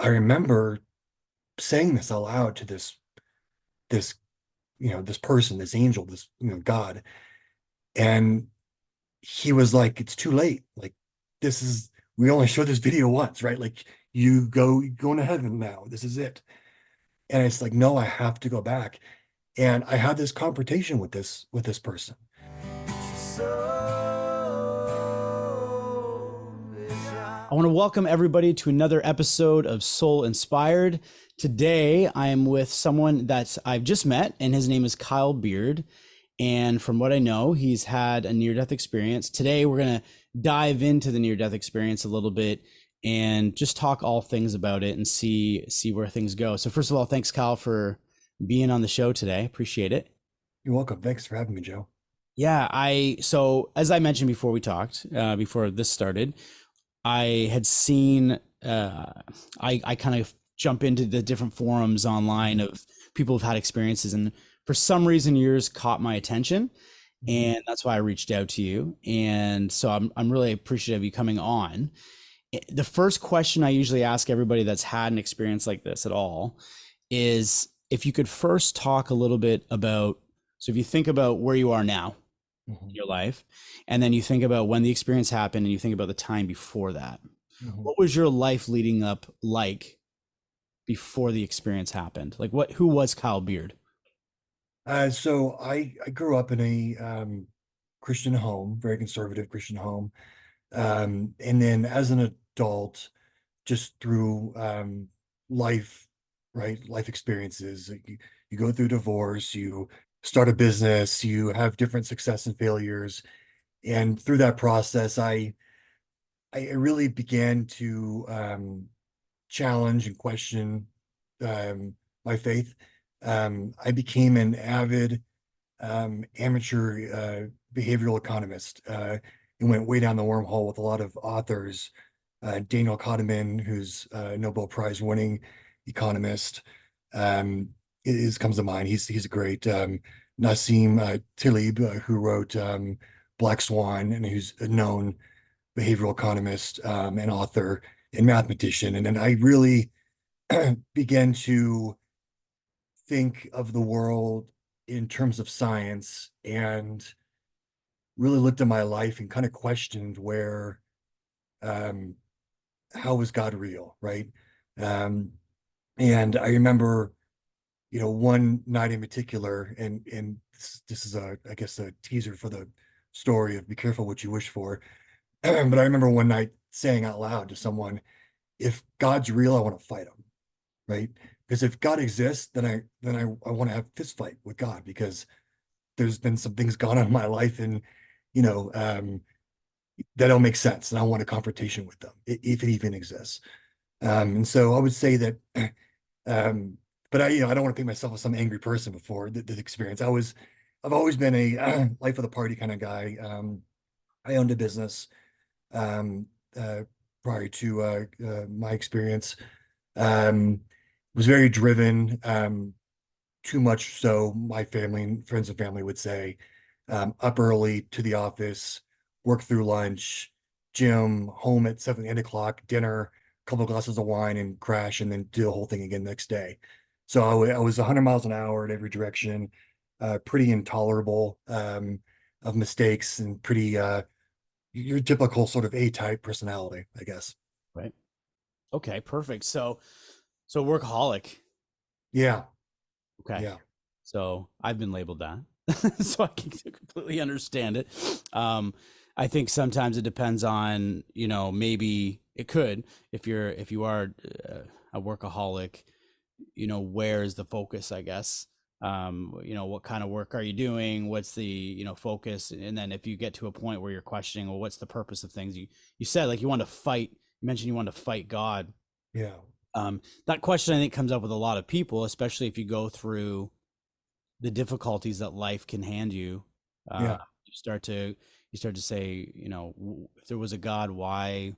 I remember saying this out loud to this this person, this angel, this God, and he was like, "It's too late. Like this is we only show this video once, right? Like you're going to heaven now. This is it." And it's like, no, I have to go back. And I had this confrontation with this person. I want to welcome everybody to another episode of Soul Inspired. Today, I am with someone that I've just met, and his name is Kyle Beard. And from what I know, he's had a near-death experience. Today, we're going to dive into the near-death experience a little bit and just talk all things about it and see where things go. So first of all, thanks, Kyle, for being on the show today. Appreciate it. You're welcome. Thanks for having me, Joe. Yeah, so as I mentioned before we talked, before this started, I had seen, I kind of jump into the different forums online of people who've had experiences, and for some reason yours caught my attention, and that's why I reached out to you. And so I'm really appreciative of you coming on. The first question I usually ask everybody that's had an experience like this at all is if you could first talk a little bit about, so if you think about where you are now in Mhm. your life, and then you think about when the experience happened and you think about the time before that, Mhm. what was your life leading up like before the experience happened? Like who was Kyle Beard? So I grew up in a Christian home, very conservative Christian home. And then as an adult, just through life, right? Life experiences. Like, you go through divorce, you start a business, you have different success and failures. And through that process, I really began to challenge and question my faith. I became an avid amateur behavioral economist and went way down the wormhole with a lot of authors. Daniel Kahneman, who's a Nobel Prize winning economist, um, comes to mind. He's a great Nassim Taleb, who wrote Black Swan, and who's a known behavioral economist and author and mathematician. And then I really began to think of the world in terms of science and really looked at my life and kind of questioned where um, how was God real, right? Um, and I remember, one night in particular, and this is I guess a teaser for the story of be careful what you wish for. But I remember one night saying out loud to someone, if God's real, I want to fight him, right? Because if God exists, then I want to have fist fight with God because there's been some things gone on in my life and you know um, that don't make sense, and I want a confrontation with them if it even exists. And so I would say that, um, but I don't want to paint myself as some angry person before the experience. I've always been a life of the party kind of guy. I owned a business um, uh, prior to my experience. Was very driven, too much so my family and friends and family would say, up early to the office, work through lunch, gym, home at 7, 8 o'clock, dinner, a couple of glasses of wine and crash and then do the whole thing again the next day. So I was 100 miles an hour in every direction, pretty intolerable of mistakes and pretty your typical sort of A-type personality, I guess. Right. Okay, perfect. So workaholic. Yeah, Okay. yeah. So I've been labeled that. So I can completely understand it. Um, I think sometimes it depends on, maybe it could, if you are a workaholic, where is the focus, I guess. What kind of work are you doing? What's the, focus? And then if you get to a point where you're questioning, well, what's the purpose of things? You said like you want to fight, you mentioned you want to fight God. Yeah. That question I think comes up with a lot of people, especially if you go through the difficulties that life can hand you. Uh, Yeah. you start to say, if there was a God, why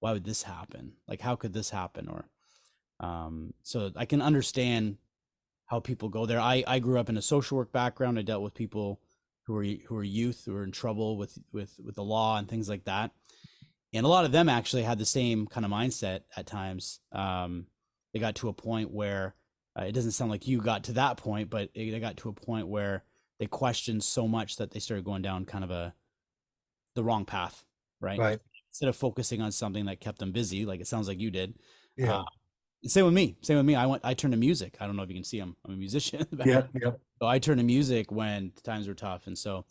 would this happen? Like, how could this happen? Or so I can understand how people go there. I grew up in a social work background. I dealt with people who were youth who were in trouble with the law and things like that. And a lot of them actually had the same kind of mindset at times. they got to a point where it doesn't sound like you got to that point, but they got to a point where they questioned so much that they started going down kind of the wrong path, right? Right. Instead of focusing on something that kept them busy, like it sounds like you did. Uh, Yeah. Same with me. Same with me. I turned to music. I don't know if you can see I'm a musician in the background. Yep. Yep. So I turned to music when times were tough. And so,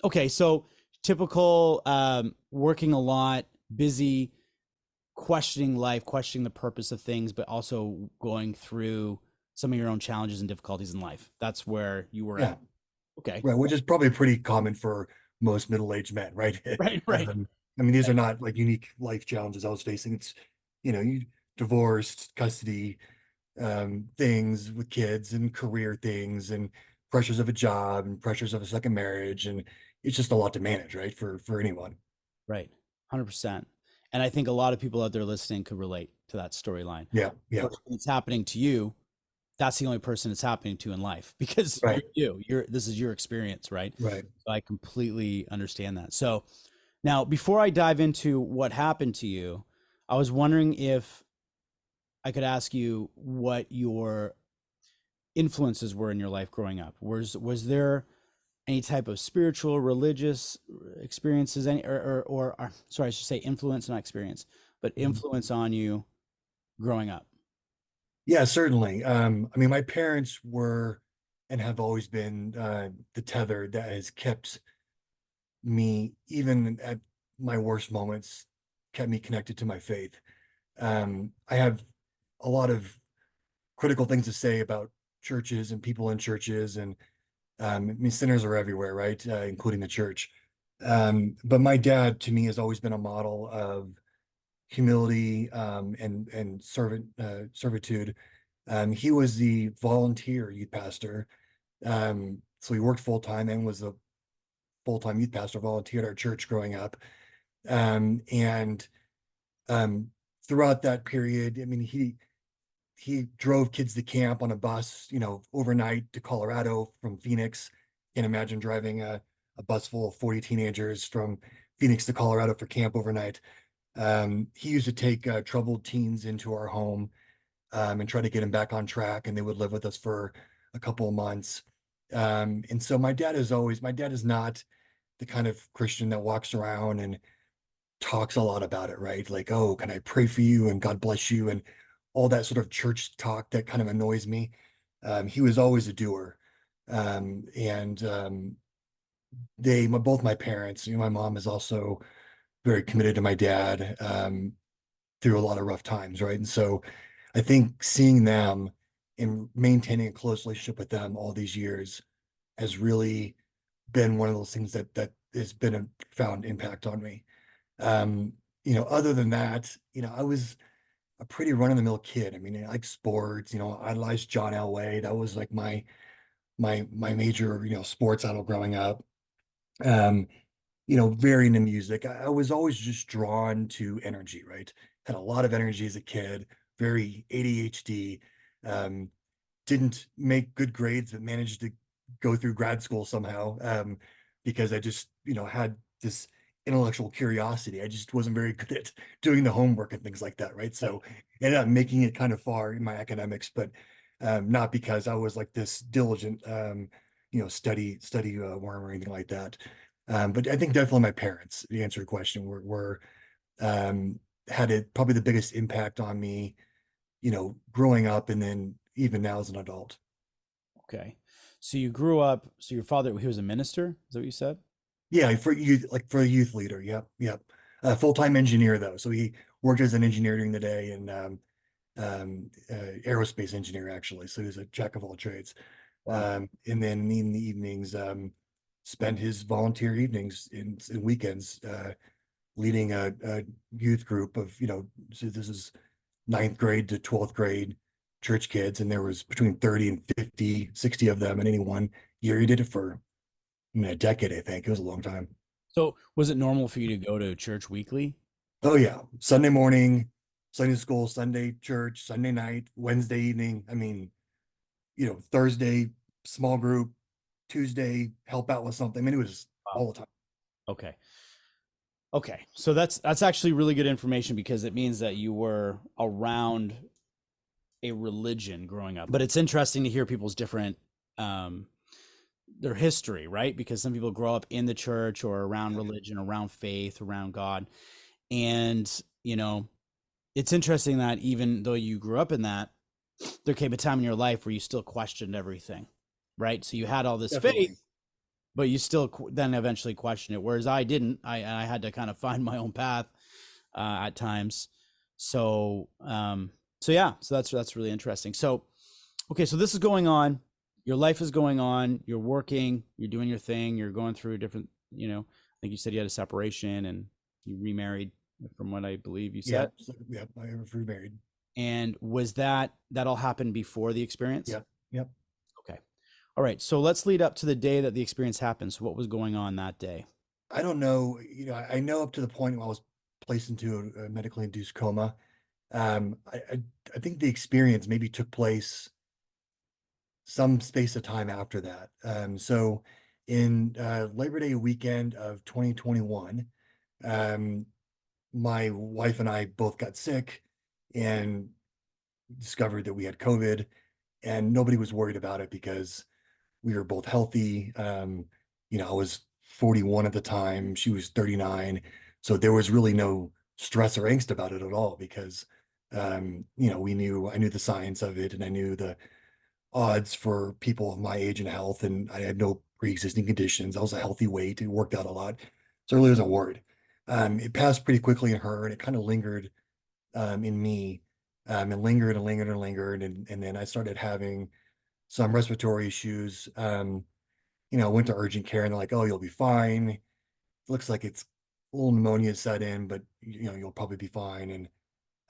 okay. So typical, working a lot, busy, questioning life, questioning the purpose of things, but also going through some of your own challenges and difficulties in life. That's where you were Yeah. at. Okay. Right. Which is probably pretty common for most middle-aged men, right? Right. Right. I mean, these are not like unique life challenges I was facing. It's, you divorced, custody, things with kids and career things and pressures of a job and pressures of a second marriage. And it's just a lot to manage, right? For anyone. Right. 100%. And I think a lot of people out there listening could relate to that storyline. Yeah. Yeah. When it's happening to you, that's the only person it's happening to in life because Right. this is your experience, right? Right. So I completely understand that. So now before I dive into what happened to you, I was wondering if I could ask you what your influences were in your life growing up. Was there any type of spiritual, religious experiences, any or sorry, I should say influence, not experience, but Mhm. influence on you growing up? Yeah, certainly. I mean, my parents were and have always been the tether that has kept me, even at my worst moments, kept me connected to my faith. I have a lot of critical things to say about churches and people in churches, and I mean, sinners are everywhere, right? Including the church. But my dad, to me, has always been a model of humility and servitude. He was the volunteer youth pastor, so he worked full time and was a full time youth pastor, volunteered at our church growing up. And um, throughout that period, I mean, he drove kids to camp on a bus, overnight to Colorado from Phoenix. Can't imagine driving a bus full of 40 teenagers from Phoenix to Colorado for camp overnight. He used to take troubled teens into our home and try to get them back on track, and they would live with us for a couple of months. And so my dad is not the kind of Christian that walks around and talks a lot about it, right? Like, oh, can I pray for you and God bless you and all that sort of church talk that kind of annoys me. He was always a doer. And both my parents, my mom is also very committed to my dad through a lot of rough times, right? And so I think seeing them and maintaining a close relationship with them all these years has really been one of those things that has been a profound impact on me. Um, other than that, I was a pretty run-of-the-mill kid. I mean, I like sports, I idolized John Elway. That was like my major, sports idol growing up. Um, very into music. I was always just drawn to energy, right? Had a lot of energy as a kid, very ADHD. Um, didn't make good grades, but managed to go through grad school somehow because I just, had this intellectual curiosity. I just wasn't very good at doing the homework and things like that, right? Right. So ended up making it kind of far in my academics, but not because I was like this diligent, study worm or anything like that. But I think definitely my parents, to answer your question, were had it probably the biggest impact on me, growing up and then even now as an adult. Okay. So you grew up, so your father, he was a minister, is that what you said? Yeah, for youth, like for a youth leader. Yep, yep. Full-time engineer though, so he worked as an engineer during the day and aerospace engineer actually. So he was a jack of all trades. Wow. And then in the evenings, spent his volunteer evenings in weekends leading a youth group of, so this is ninth grade to 12th grade church kids, and there was between 30 and 50, 60 of them in any one year. He did it for a decade, I think. It was a long time. So was it normal for you to go to church weekly? Oh yeah. Sunday morning, Sunday school, Sunday church, Sunday night, Wednesday evening. I mean, Thursday, small group, Tuesday, help out with something. I mean, it was Wow. all the time. Okay. Okay. So that's actually really good information because it means that you were around a religion growing up, but it's interesting to hear people's different um, their history, right? Because some people grow up in the church or around Yeah. religion, around faith, around God, and you know, it's interesting that even though you grew up in that, there came a time in your life where you still questioned everything, right? So you had all this Definitely. faith, but you still then eventually questioned it. Whereas I didn't. I had to kind of find my own path at times. So so yeah, so that's really interesting. So okay, so this is going on. Your life is going on. You're working. You're doing your thing. You're going through different. I think you said you had a separation and you remarried, from what I believe you Yeah. said. So, yeah. I was remarried. And was that all happened before the experience? Yeah. Yep. Okay. All right. So let's lead up to the day that the experience happened. So what was going on that day? I don't know. I know up to the point where I was placed into a medically induced coma. Um, I, I, I think the experience maybe took place some space of time after that. So in Labor Day weekend of 2021, um, my wife and I both got sick and discovered that we had COVID, and nobody was worried about it because we were both healthy. I was 41 at the time, she was 39. So there was really no stress or angst about it at all because, I knew the science of it and I knew the odds for people of my age and health, and I had no pre-existing conditions. I was a healthy weight. It worked out a lot. So I really wasn't worried. It passed pretty quickly in her and it kind of lingered in me, and lingered and lingered and lingered. And then I started having some respiratory issues. I went to urgent care and they're like, oh, you'll be fine. It looks like it's a little pneumonia set in, but you'll probably be fine. And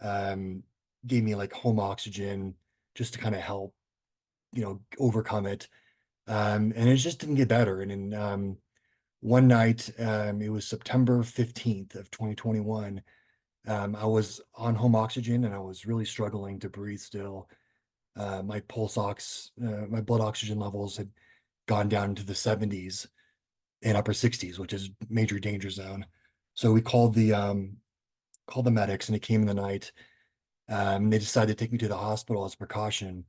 um, gave me like home oxygen just to kind of help, overcome it. And it just didn't get better. And then one night, it was September 15th of 2021. I was on home oxygen and I was really struggling to breathe still. My blood oxygen levels had gone down into the 70s and upper 60s, which is major danger zone. So we called the medics and they came in the night. They decided to take me to the hospital as a precaution.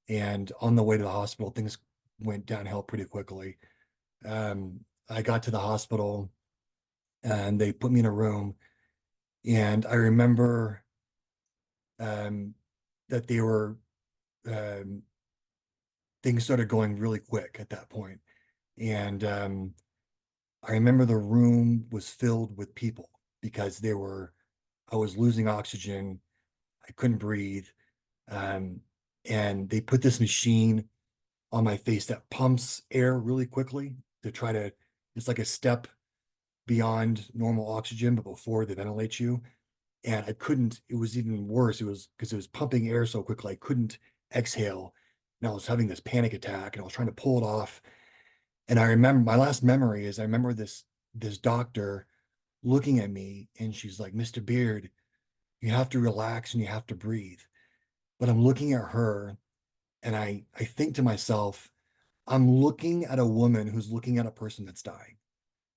And on the way to the hospital, things went downhill pretty quickly. I got to the hospital and they put me in a room. And I remember um, that um, things started going really quick at that point. And I remember the room was filled with people because I was losing oxygen. I couldn't breathe. Um, and they put this machine on my face that pumps air really quickly to try to, it's like a step beyond normal oxygen, but before they ventilate you. And I couldn't, it was even worse. It was because it was pumping air so quickly, I couldn't exhale. And I was having this panic attack and I was trying to pull it off. And I remember my last memory is I remember this doctor looking at me and she's like, Mr. Beard, you have to relax and you have to breathe. But I'm looking at her and I think to myself, I'm looking at a woman who's looking at a person that's dying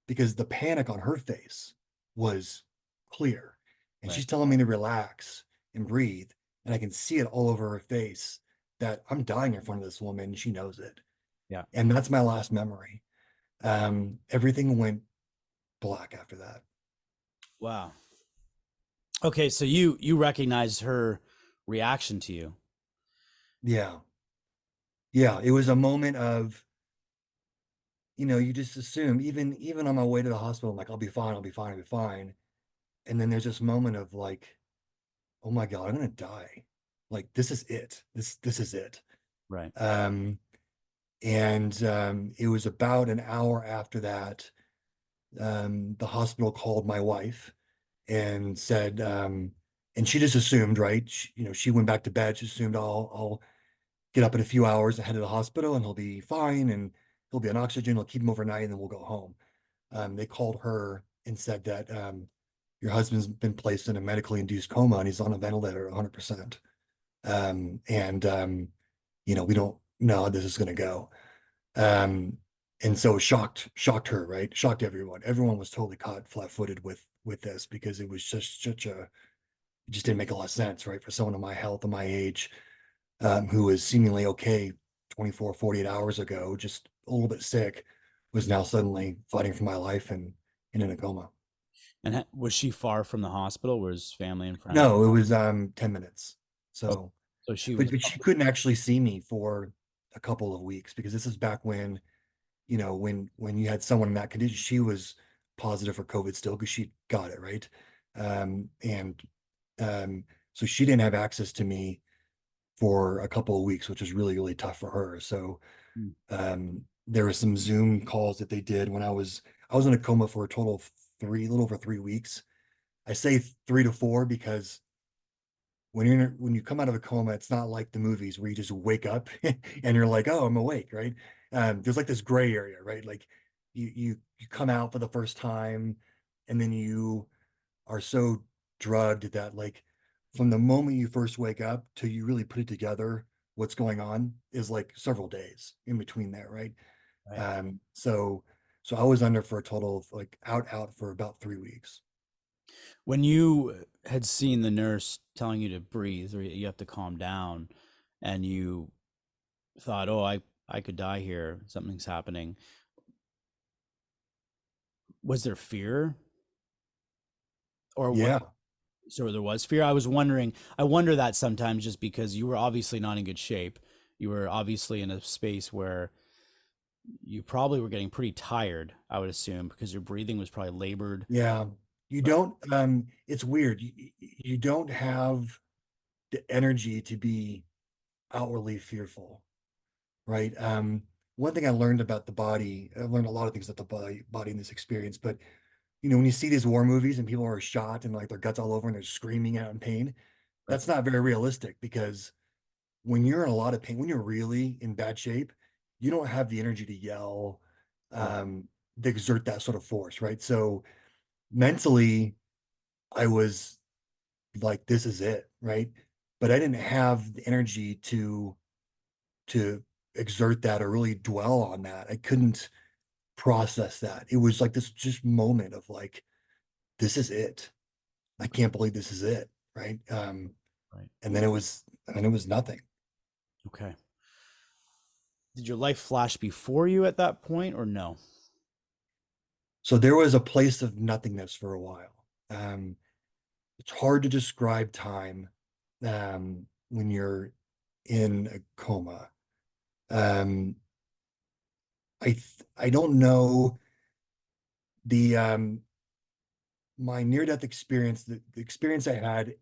because the panic on her face was clear. And Right. she's telling me to relax and breathe. And I can see it all over her face that I'm dying in front of this woman. And she knows it. Yeah. And that's my last memory. Everything went black after that. Wow. Okay, so you recognized her reaction to you. Yeah. Yeah. It was a moment of, you just assume, even on my way to the hospital, I'm like, I'll be fine, I'll be fine, I'll be fine. And then there's this moment of like, oh my God, I'm gonna die. Like this is it. This is it. Right. Um, and it was about an hour after that, the hospital called my wife and said, and she just assumed, right? She went back to bed. She assumed I'll get up in a few hours and head to the hospital and he'll be fine and he'll be on oxygen. He'll keep him overnight and then we'll go home. They called her and said that your husband's been placed in a medically induced coma and he's on a ventilator 100%. And we don't know how this is going to go. Um, and so it shocked her, right? Shocked everyone. Everyone was totally caught flat-footed with this because it was just it just didn't make a lot of sense, right? For someone of my health and my age. who was seemingly okay 24, 48 hours ago, just a little bit sick, was now suddenly fighting for my life and in a coma. And was she far from the hospital? Was family and friends? No, it was 10 minutes. Oh, So, so she but was. but she couldn't actually see me for a couple of weeks because this is back when, when you had someone in that condition, she was positive for COVID still because she got it, right? And so she didn't have access to me for a couple of weeks, which was really, really tough for her. So Mm. there were some Zoom calls that they did when I was in a coma for a total of a little over 3 weeks. I say 3 to 4 because when you come out of a coma, it's not like the movies where you just wake up and you're like, oh, I'm awake, right? There's like this gray area, right? Like you come out for the first time, and then you are so drugged that like from the moment you first wake up till you really put it together, what's going on is like several days in between there, right? Right. So I was under for a total of like out for about 3 weeks. When you had seen the nurse telling you to breathe or you have to calm down, and you thought, "Oh, I could die here. Something's happening." Was there fear, or what? Yeah, So there was fear. I was wondering. I wonder that sometimes, just because you were obviously not in good shape. You were obviously in a space where you probably were getting pretty tired, I would assume, because your breathing was probably labored. yeah. You But don't, it's weird. You don't have the energy to be outwardly fearful, right? One thing I learned about the body, I've learned a lot of things about the body in this experience, but when you see these war movies and people are shot and like their guts all over and they're screaming out in pain, right, that's not very realistic because when you're in a lot of pain, when you're really in bad shape, you don't have the energy to yell, right, to exert that sort of force, right? So mentally, I was like, this is it, right? But I didn't have the energy to exert that or really dwell on that. I couldn't process that. It was like this just moment of like, this is it. I okay, can't believe this is it, right? right, And then it was nothing. okay. Did your life flash before you at that point, or no? So there was a place of nothingness for a while. It's hard to describe time when you're in a coma. Um, I don't know the my near-death experience. The experience I had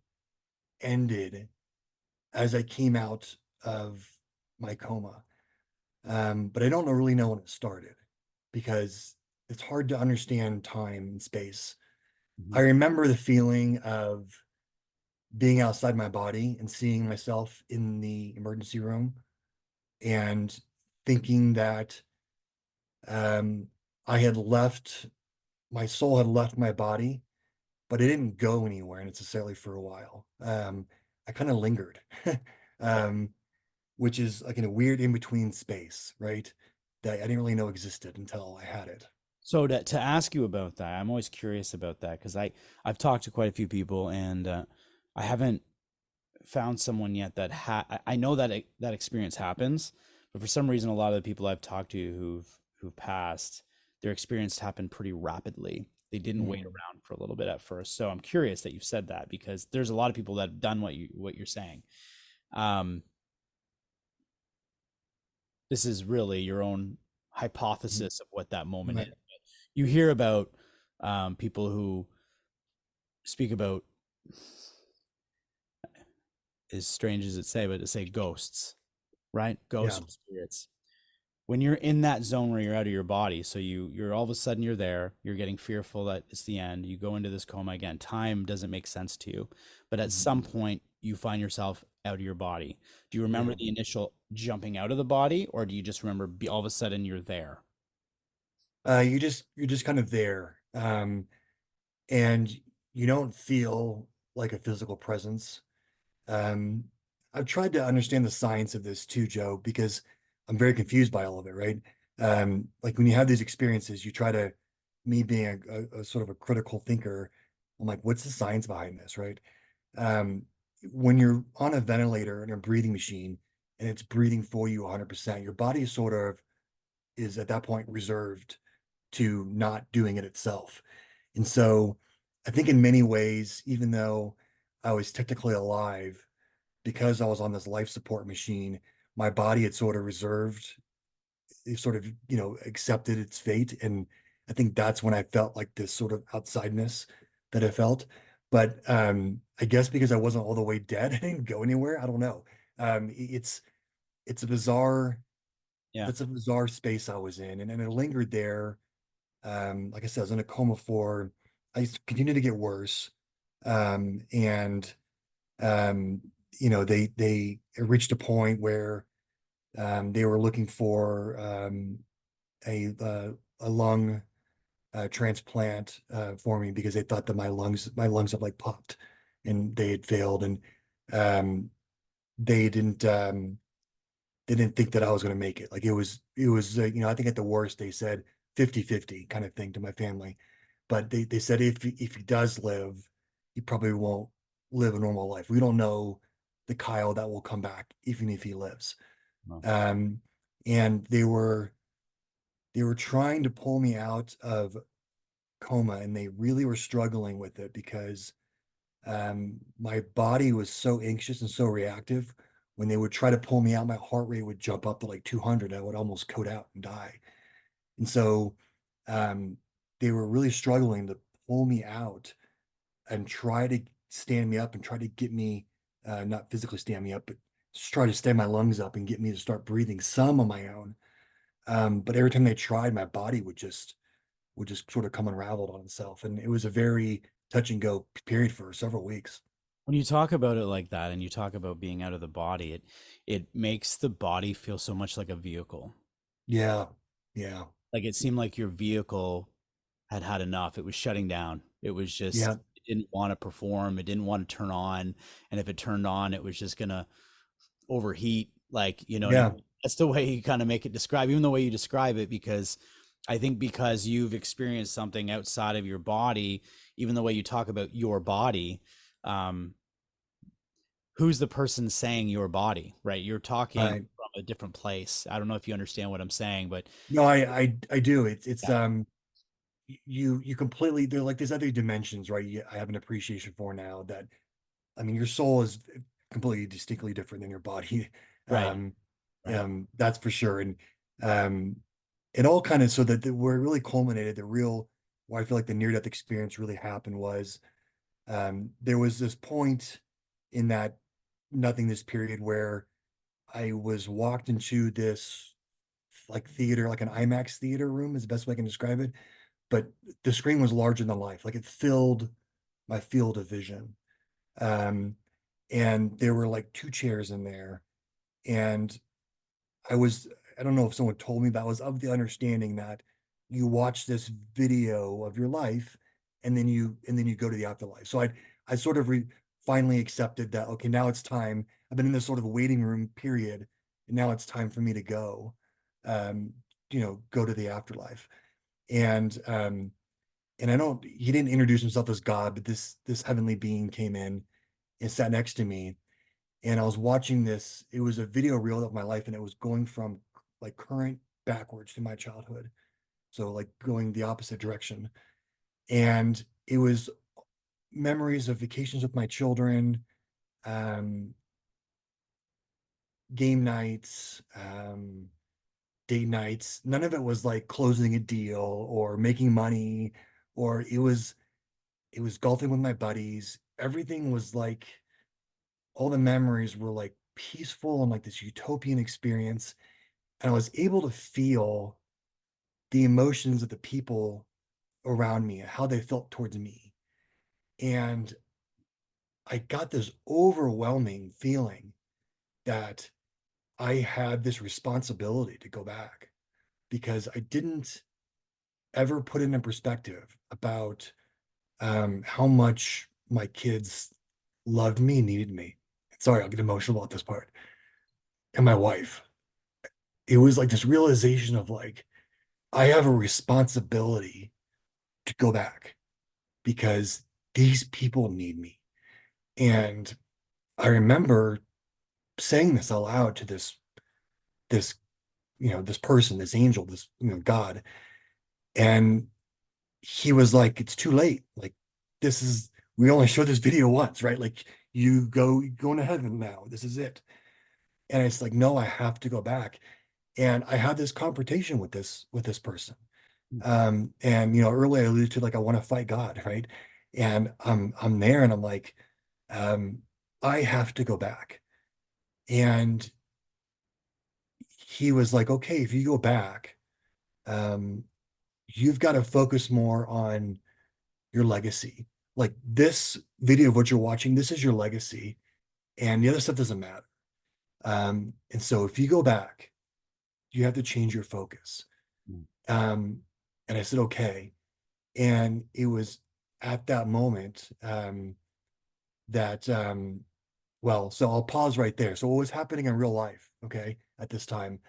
ended as I came out of my coma. But I don't really know when it started because it's hard to understand time and space. I Mhm. remember the feeling of being outside my body and seeing myself in the emergency room and thinking that um, I had left, my soul had left my body, but it didn't go anywhere necessarily for a while. I kind of lingered, um, which is like in a weird in-between space, right? That I didn't really know existed until I had it. So to ask you about that, I'm always curious about that because I've talked to quite a few people, and I haven't found someone yet that I know that that experience happens, but for some reason, a lot of the people I've talked to who've passed, their experience happened pretty rapidly. They didn't wait Mm, around for a little bit at first. So I'm curious that you've said that because there's a lot of people that have done what you're saying. Um, this is really your own mm, hypothesis of what that moment is. right. You hear about people who speak about, as strange as it say, but to say ghosts, right? Yeah. Ghosts or spirits. When you're in that zone where you're out of your body, so you're all of a sudden you're there, you're getting fearful that it's the end, you go into this coma again. Time doesn't make sense to you, but at Mhm. some point you find yourself out of your body. Do you remember Yeah. the initial jumping out of the body, or do you just remember all of a sudden you're there? You're just kind of there. And you don't feel like a physical presence. Um, I've tried to understand the science of this too, Joe, because I'm very confused by all of it, right? Like when you have these experiences, you try to, me being a sort of a critical thinker, I'm like, what's the science behind this, right? Um, when you're on a ventilator and a breathing machine, and it's breathing for you 100%. Your body sort of is at that point reserved to not doing it itself. And so I think in many ways, even though I was technically alive, because I was on this life support machine, my body had sort of reserved, it sort of, accepted its fate. And I think that's when I felt like this sort of outsideness that I felt. But I guess because I wasn't all the way dead, I didn't go anywhere. I don't know. It's a bizarre, Yeah. that's a bizarre space I was in. And I lingered there. Like I said, I was in a coma for, I continued to get worse. And um, they reached a point where they were looking for a lung transplant for me because they thought that my lungs had like popped and they had failed, and um, they didn't um, they didn't think that I was going to make it. Like it was I think at the worst they said 50-50 kind of thing to my family, but they said if he does live, he probably won't live a normal life. We don't know the Kyle that will come back even if he lives. Well, Um, and they were trying to pull me out of coma, and they really were struggling with it because my body was so anxious and so reactive. When they would try to pull me out, my heart rate would jump up to like 200. I would almost code out and die. And so um, they were really struggling to pull me out and try to stand me up and try to get me, not physically stand me up, but just try to stand my lungs up and get me to start breathing some on my own. But every time they tried, my body would just sort of come unraveled on itself. And it was a very touch and go period for several weeks. when you talk about it like that and you talk about being out of the body, it makes the body feel so much like a vehicle. Yeah. Yeah. Like it seemed like your vehicle had had enough. It was shutting down. It was Yeah. just it didn't want to perform. It didn't want to turn on. And if it turned on, it was just gonna overheat. Like, you know what I Yeah. mean? That's the way you kind of make it describe, even the way you describe it, because I think because you've experienced something outside of your body, even the way you talk about your body, um, who's the person saying your body, right? You're talking Right. from a different place. I don't know if you understand what I'm saying, but No, I do. It's yeah, you completely, they're like there's other dimensions, right? I have an appreciation for now that, I mean, your soul is completely distinctly different than your body. right, Um, right. that's for sure. And um, it all kind of, so that where it really culminated, where I feel like the near-death experience really happened was there was this point in that nothingness period where I was walked into this like theater, like an IMAX theater room is the best way I can describe it. But the screen was larger than life. Like it filled my field of vision. Um, and there were like two chairs in there. And I was, I don't know if someone told me, but I was of the understanding that you watch this video of your life and then you go to the afterlife. So I sort of finally accepted that, okay, now it's time. I've been in this sort of waiting room period, and now it's time for me to um, go to the afterlife. And I don't, he didn't introduce himself as God, but this heavenly being came in and sat next to me, and I was watching this. It was a video reel of my life, and it was going from like current backwards to my childhood. So like going the opposite direction. And it was memories of vacations with my children, um, game nights, date nights. None of it was like closing a deal or making money, or it was golfing with my buddies. Everything was like, all the memories were like peaceful and like this utopian experience. And I was able to feel the emotions of the people around me, how they felt towards me. And I got this overwhelming feeling that I had this responsibility to go back because I didn't ever put it in perspective about how much my kids loved me and needed me. Sorry, I'll get emotional about this part. And my wife. It was like this realization of like, I have a responsibility to go back because these people need me. And I remember saying this aloud to this this person, this angel, this God, and he was like, "It's too late. Like this is we only showed this video once, right? Like you're going to heaven now. This is it." And it's like, no, I have to go back. And I had this confrontation with this person. And earlier I alluded to like I want to fight God, right? And I'm there and I'm like, um, I have to go back. And he was like, okay, if you go back, um, you've got to focus more on your legacy. Like this video of what you're watching, this is your legacy, and the other stuff doesn't matter. And so if you go back, you have to change your focus. Um, and I said, okay. And it was at that moment that, well, so I'll pause right there. So what was happening in real life, okay, at this time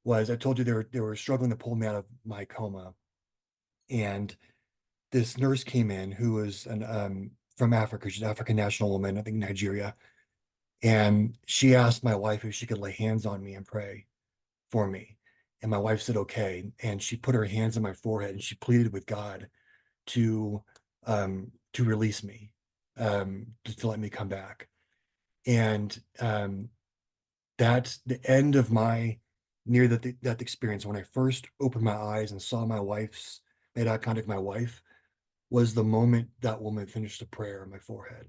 was I told you they were struggling to pull me out of my coma. And this nurse came in who was from Africa. She's an African national woman, I think Nigeria. And she asked my wife if she could lay hands on me and pray for me. And my wife said, okay. And she put her hands on my forehead and she pleaded with God to release me, to let me come back. And that's the end of my near death experience. When I first opened my eyes and saw made eye contact with my wife, was the moment that woman finished the prayer on my forehead,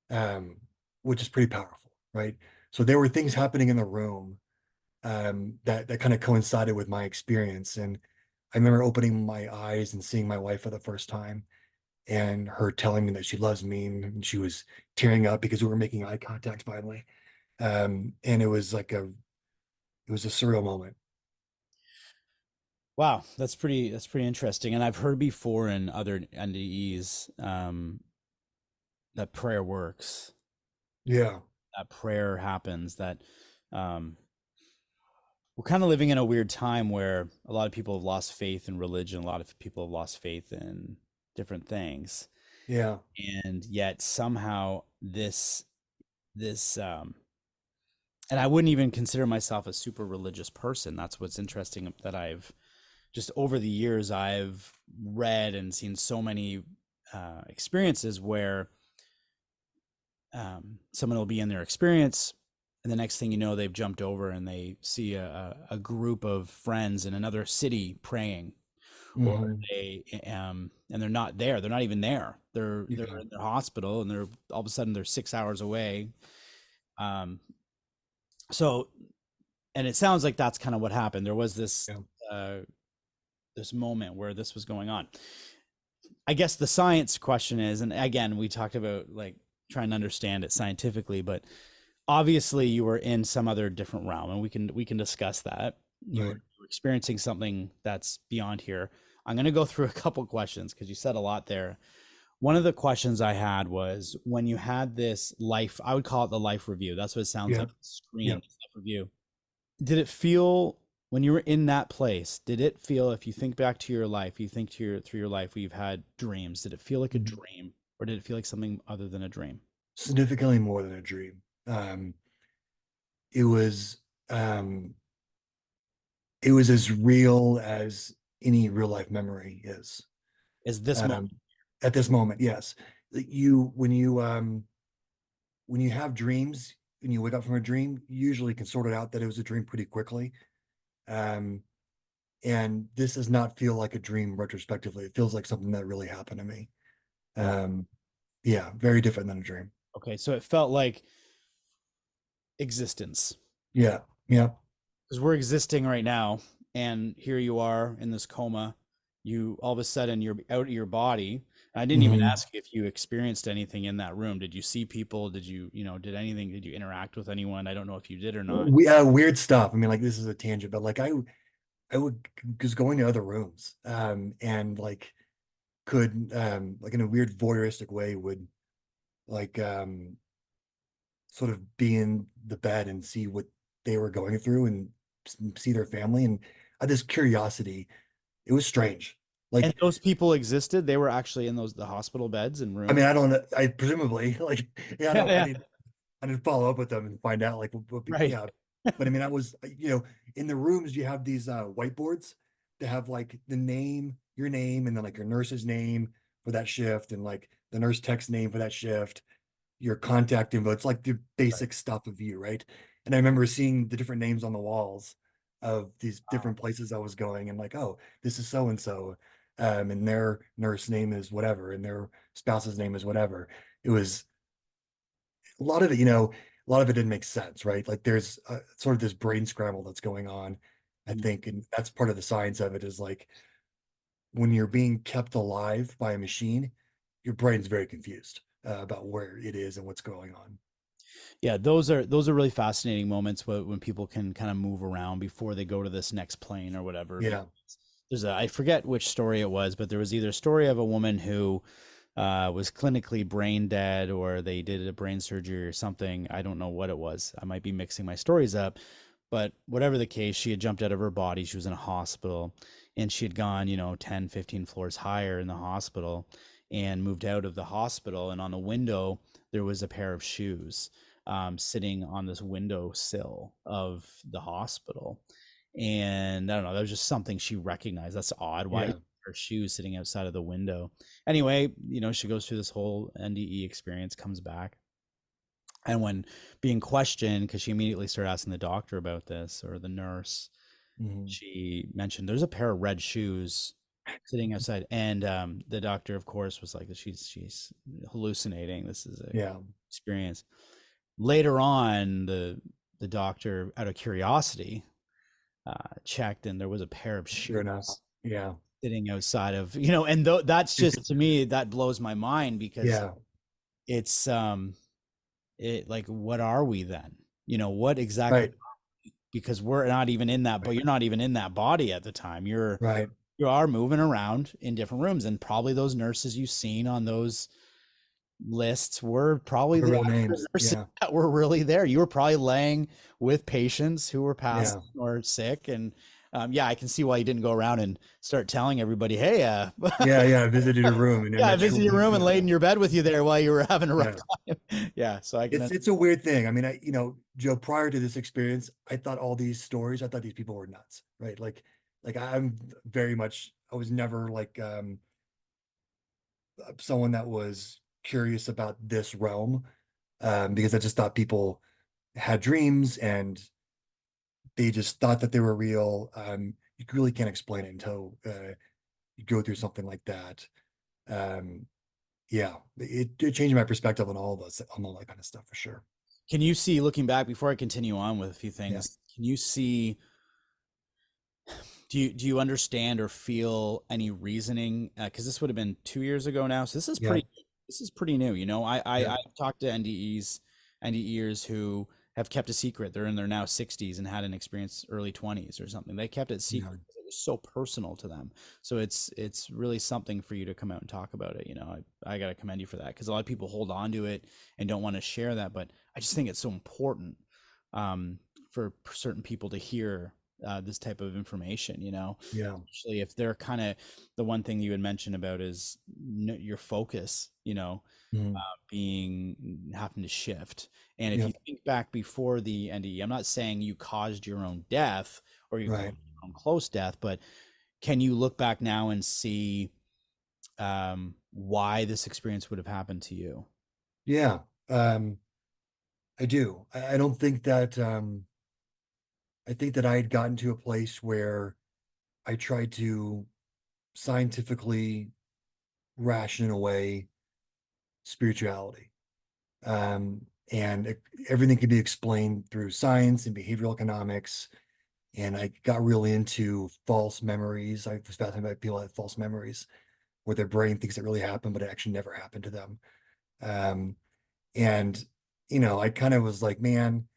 um, which is pretty powerful, right? So there were things happening in the room that kind of coincided with my experience. And I remember opening my eyes and seeing my wife for the first time and her telling me that she loves me and she was tearing up because we were making eye contact finally. And it was a surreal moment. Wow, that's pretty interesting. And I've heard before in other NDEs that prayer works. Yeah, That prayer happens. That um, we're kind of living in a weird time where a lot of people have lost faith in religion. A lot of people have lost faith in different things, yeah, and yet somehow this and I wouldn't even consider myself a super religious person. That's what's interesting that I've just over the years I've read and seen so many experiences where someone will be in their experience, and the next thing you know, they've jumped over and they see a group of friends in another city praying, or hmm they and they're not there. They're not even there. They're yeah, in their hospital, and they're all of a sudden they're 6 hours away. Um, so, and it sounds like that's kind of what happened. There was yeah, uh, this moment where this was going on. I guess the science question is, and again, we talked about like trying to understand it scientifically, but obviously you were in some other different realm, and we can discuss that. right, You were experiencing something that's beyond here. I'm going to go through a couple questions because you said a lot there. One of the questions I had was when you had this life, I would call it the life review. That's what it sounds yeah, like. Screen yeah. life review. Did it feel when you were in that place? Did it feel, if you think back to your life, you think to your through your life, where you've had dreams? Did it feel like a Mhm. dream, or did it feel like something other than a dream? Significantly more than a dream. It was um, it was as real as any real life memory is. Is this moment? Um, at this moment, yes. You when you have dreams and you wake up from a dream, you usually can sort it out that it was a dream pretty quickly. Um, and this does not feel like a dream retrospectively. It feels like something that really happened to me. Wow. Um, yeah, very different than a dream. Okay, so it felt like existence, Yeah, yeah. because we're existing right now, and here you are in this coma. You all of a sudden you're out of your body. I didn't even hmm ask if you experienced anything in that room. Did you see people? Did you, did anything? Did you interact with anyone? I don't know if you did or not. We weird stuff. I mean, like this is a tangent, but like I would just go into other rooms, and like could like in a weird voyeuristic way would like sort of be in the bed and see what they were going through and see their family and I had this curiosity. It was strange. And Like, those people existed. They were actually in the hospital beds and I mean, rooms. I don't know. I presumably like, yeah, I Yeah, don't, I yeah. mean, I didn't follow up with them and find out like Right. yeah. But I mean, I was, in the rooms you have these whiteboards that have like the name, your name, and then like your nurse's name for that shift, and like the nurse tech's name for that shift, your contact info. It's like the Right. basic stuff of you, right? And I remember seeing the different names on the walls of these different places I was going, and like, oh, this is so and so, and their nurse name is whatever, and their spouse's name is whatever. It was a lot of it, a lot of it didn't make sense, right? Like there's sort of this brain scramble that's going on, I Mm. think, and that's part of the science of it is like when you're being kept alive by a machine, your brain's very confused about where it is and what's going on. Yeah, those are really fascinating moments when people can kind of move around before they go to this next plane or whatever. Yeah. There's a, I forget which story it was, but there was either a story of a woman who was clinically brain dead, or they did a brain surgery or something. I don't know what it was. I might be mixing my stories up, but whatever the case, she had jumped out of her body. She was in a hospital, and she had gone, 10, 15 floors higher in the hospital, and moved out of the hospital. And on the window, there was a pair of shoes sitting on this windowsill of the hospital. And I don't know, that was just something she recognized. That's odd. Why Yeah. her shoes sitting outside of the window? Anyway, she goes through this whole NDE experience, comes back. And when being questioned, because she immediately started asking the doctor about this, or the nurse, Hmm. she mentioned there's a pair of red shoes sitting outside. And the doctor, of course, was like, she's hallucinating. This is a Yeah. experience. Later on, the doctor, out of curiosity, checked, and there was a pair of Sure enough. shoes Yeah. sitting outside of, and that's just, to me, that blows my mind, because Yeah. it's it, like, what are we then? What exactly? Right. Because we're not even in that, but Right. you're not even in that body at the time. Right. You are moving around in different rooms, and probably those nurses you've seen on those lists were probably What are the real actual names? nurses Yeah. that were really there. You were probably laying with patients who were passing Yeah. or sick. And yeah, I can see why you didn't go around and start telling everybody, hey, Yeah. Yeah. I visited your room and I'm yeah, I not sure visited what your room and yeah. laid in your bed with you there while you were having a rough Yeah. time. Yeah, so I can It's a weird thing. I mean, Joe, prior to this experience, I thought all these stories, I thought these people were nuts, right? Like I'm very much, I was never like someone that was curious about this realm, because I just thought people had dreams and they just thought that they were real. You really can't explain it until you go through something like that. Um, yeah, it changed my perspective on on all that kind of stuff for sure. Can you see, looking back before I continue on with a few Yeah, things, can you see, do you understand or feel any reasoning? Because this would have been 2 years ago now, so yeah, this is pretty new. yeah, I've talked to NDEers who have kept a secret. They're in their now 60s and had an experience early 20s or something. They kept it yeah, secret because it was so personal to them. So it's really something for you to come out and talk about it. I got to commend you for that, because a lot of people hold on to it and don't want to share that. But I just think it's so important for certain people to hear this type of information, yeah, especially if they're kind of, the one thing you had mentioned about is your focus, mhm, being having to shift. And if yeah, you think back before the NDE, I'm not saying you caused your own death or you caused right, your own close death, but can you look back now and see why this experience would have happened to you? yeah. I do. I don't think that I think that I had gotten to a place where I tried to scientifically ration away spirituality. And everything could be explained through science and behavioral economics. And I got really into false memories. I was fascinated by people that have false memories where their brain thinks it really happened, but it actually never happened to them. Um, and, I kind of was like, man,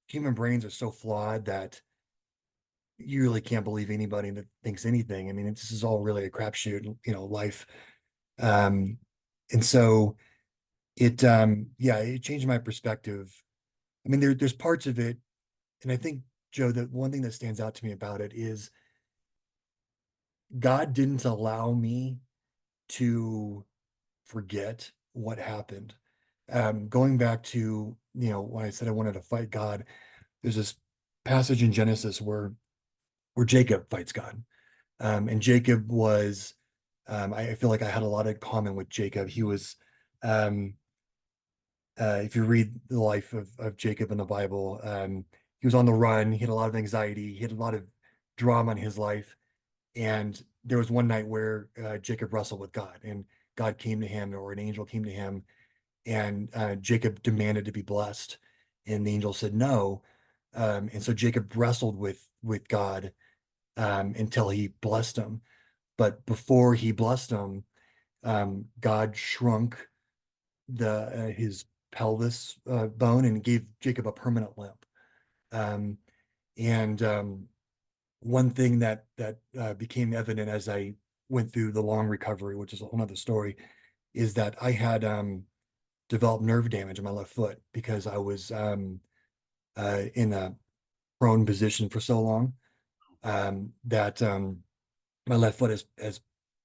human brains are so flawed that you really can't believe anybody that thinks anything. I mean, this is all really a crapshoot, life. Um, and so yeah, it changed my perspective. I mean, there's parts of it, and I think, Joe, that one thing that stands out to me about it is God didn't allow me to forget what happened. Going back to, when I said I wanted to fight God, there's this passage in Genesis where Jacob fights God. And Jacob was, I feel like I had a lot in common with Jacob. He was, um, if you read the life of Jacob in the Bible, he was on the run. He had a lot of anxiety. He had a lot of drama in his life. And there was one night where Jacob wrestled with God, and God came to him, or an angel came to him, and Jacob demanded to be blessed, and the angel said no. And so Jacob wrestled with God until he blessed him. But before he blessed him, God shrunk the his pelvis bone and gave Jacob a permanent limp. Um, and One thing that became evident as I went through the long recovery, which is a whole other story, is that I had developed nerve damage in my left foot because I was in a prone position for so long that my left foot has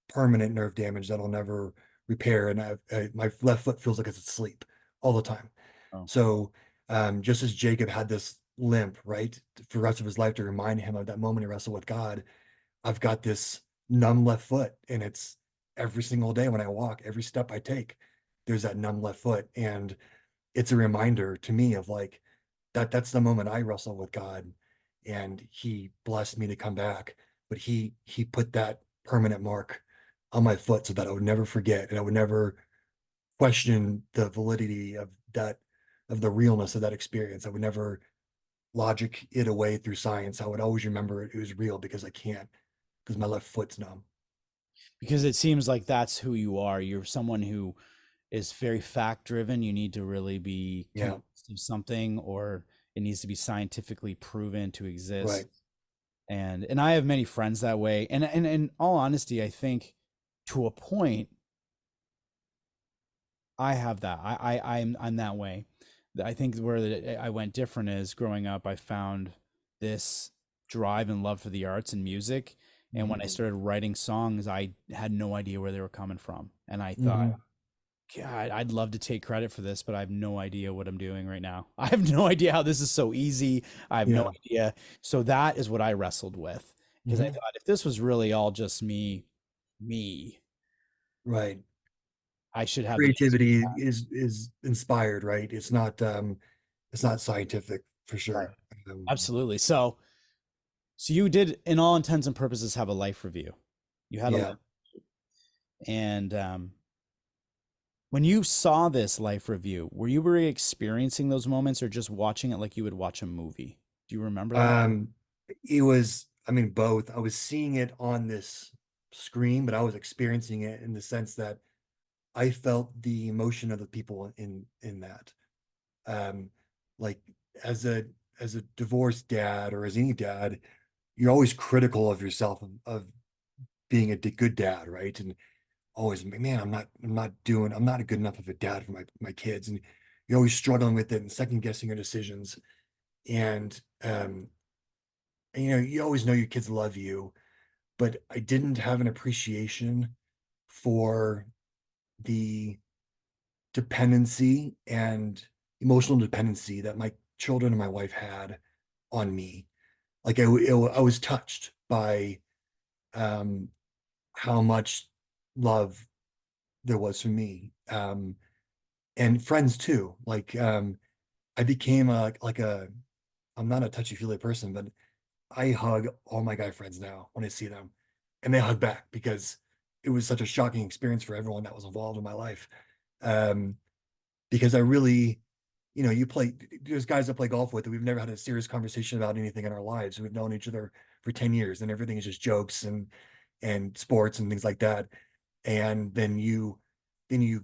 permanent nerve damage that'll never repair, and my left foot feels like it's asleep all the time. Oh, So just as Jacob had this limp, right, for the rest of his life to remind him of that moment he wrestled with God, I've got this numb left foot, and it's every single day when I walk, every step I take, there's that numb left foot, and it's a reminder to me of like that's the moment I wrestle with God, and he blessed me to come back, but he put that permanent mark on my foot so that I would never forget, and I would never question the validity of that, of the realness of that experience. I would never logic it away through science. I would always remember it was real because I can't, because my left foot's numb. because it seems like that's who you are. You're someone who is very fact driven. You need to really be Yeah, convinced of something, or it needs to be scientifically proven to exist. right. And I have many friends that way. And in all honesty, I think to a point, I have that. I'm that way. I think where I went different is growing up, I found this drive and love for the arts and music. And when I Hmm. started writing songs, I had no idea where they were coming from. And I thought, Hmm. God, I'd love to take credit for this, but I have no idea what I'm doing right now. I have no idea how this is so easy. I have no Yeah. idea. So that is what I wrestled with, because I Hmm. thought if this was really all just me, Right. I should have the answer. Creativity is inspired, right? It's not scientific for Right. sure. Um, Absolutely. So you did, in all intents and purposes, have a life review. You had a life, yeah. and when you saw this life review, were you really experiencing those moments, or just watching it like you would watch a movie? Do you remember that? Um, it was, I mean, both. I was seeing it on this screen, but I was experiencing it in the sense that I felt the emotion of the people in that. Um, like as a divorced dad, or as any dad, you're always critical of yourself, of being a good dad, right? And always, man, I'm not a good enough of a dad for my kids, and you're always struggling with it and second guessing your decisions. And you always know your kids love you, but I didn't have an appreciation for the dependency and emotional dependency that my children and my wife had on me. Like I was touched by um, how much love there was for me, and friends too. Like I became I'm not a touchy-feely person, but I hug all my guy friends now when I see them, and they hug back because it was such a shocking experience for everyone that was involved in my life. Um, because I really, there's guys that play golf with that we've never had a serious conversation about anything in our lives. We've known each other for 10 years, and everything is just jokes and sports and things like that. And then you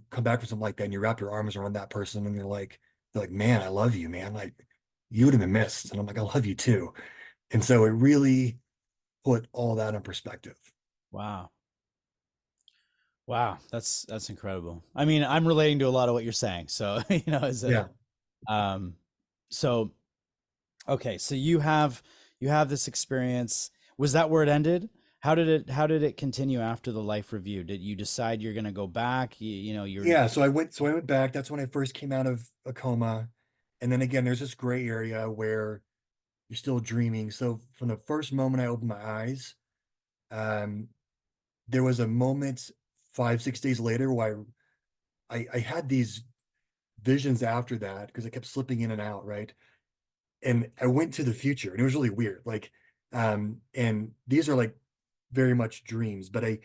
come back from something like that, and you wrap your arms around that person, and they're like, man, I love you, man. Like you would have been missed. And I'm like, I love you too. And so it really put all that in perspective. Wow. Wow, that's incredible. I mean, I'm relating to a lot of what you're saying. So, as a Yeah. um so okay, so you have this experience. Was that where it ended? How did it continue after the life review? Did you decide you're going to go back? You're Yeah, so I went back. That's when I first came out of a coma. And then again, there's this gray area where you're still dreaming. So from the first moment I opened my eyes, um, there was a moment 5, 6 days later where I had these visions after that because I kept slipping in and out, right? And I went to the future and it was really weird. Like, and these are like very much dreams, but I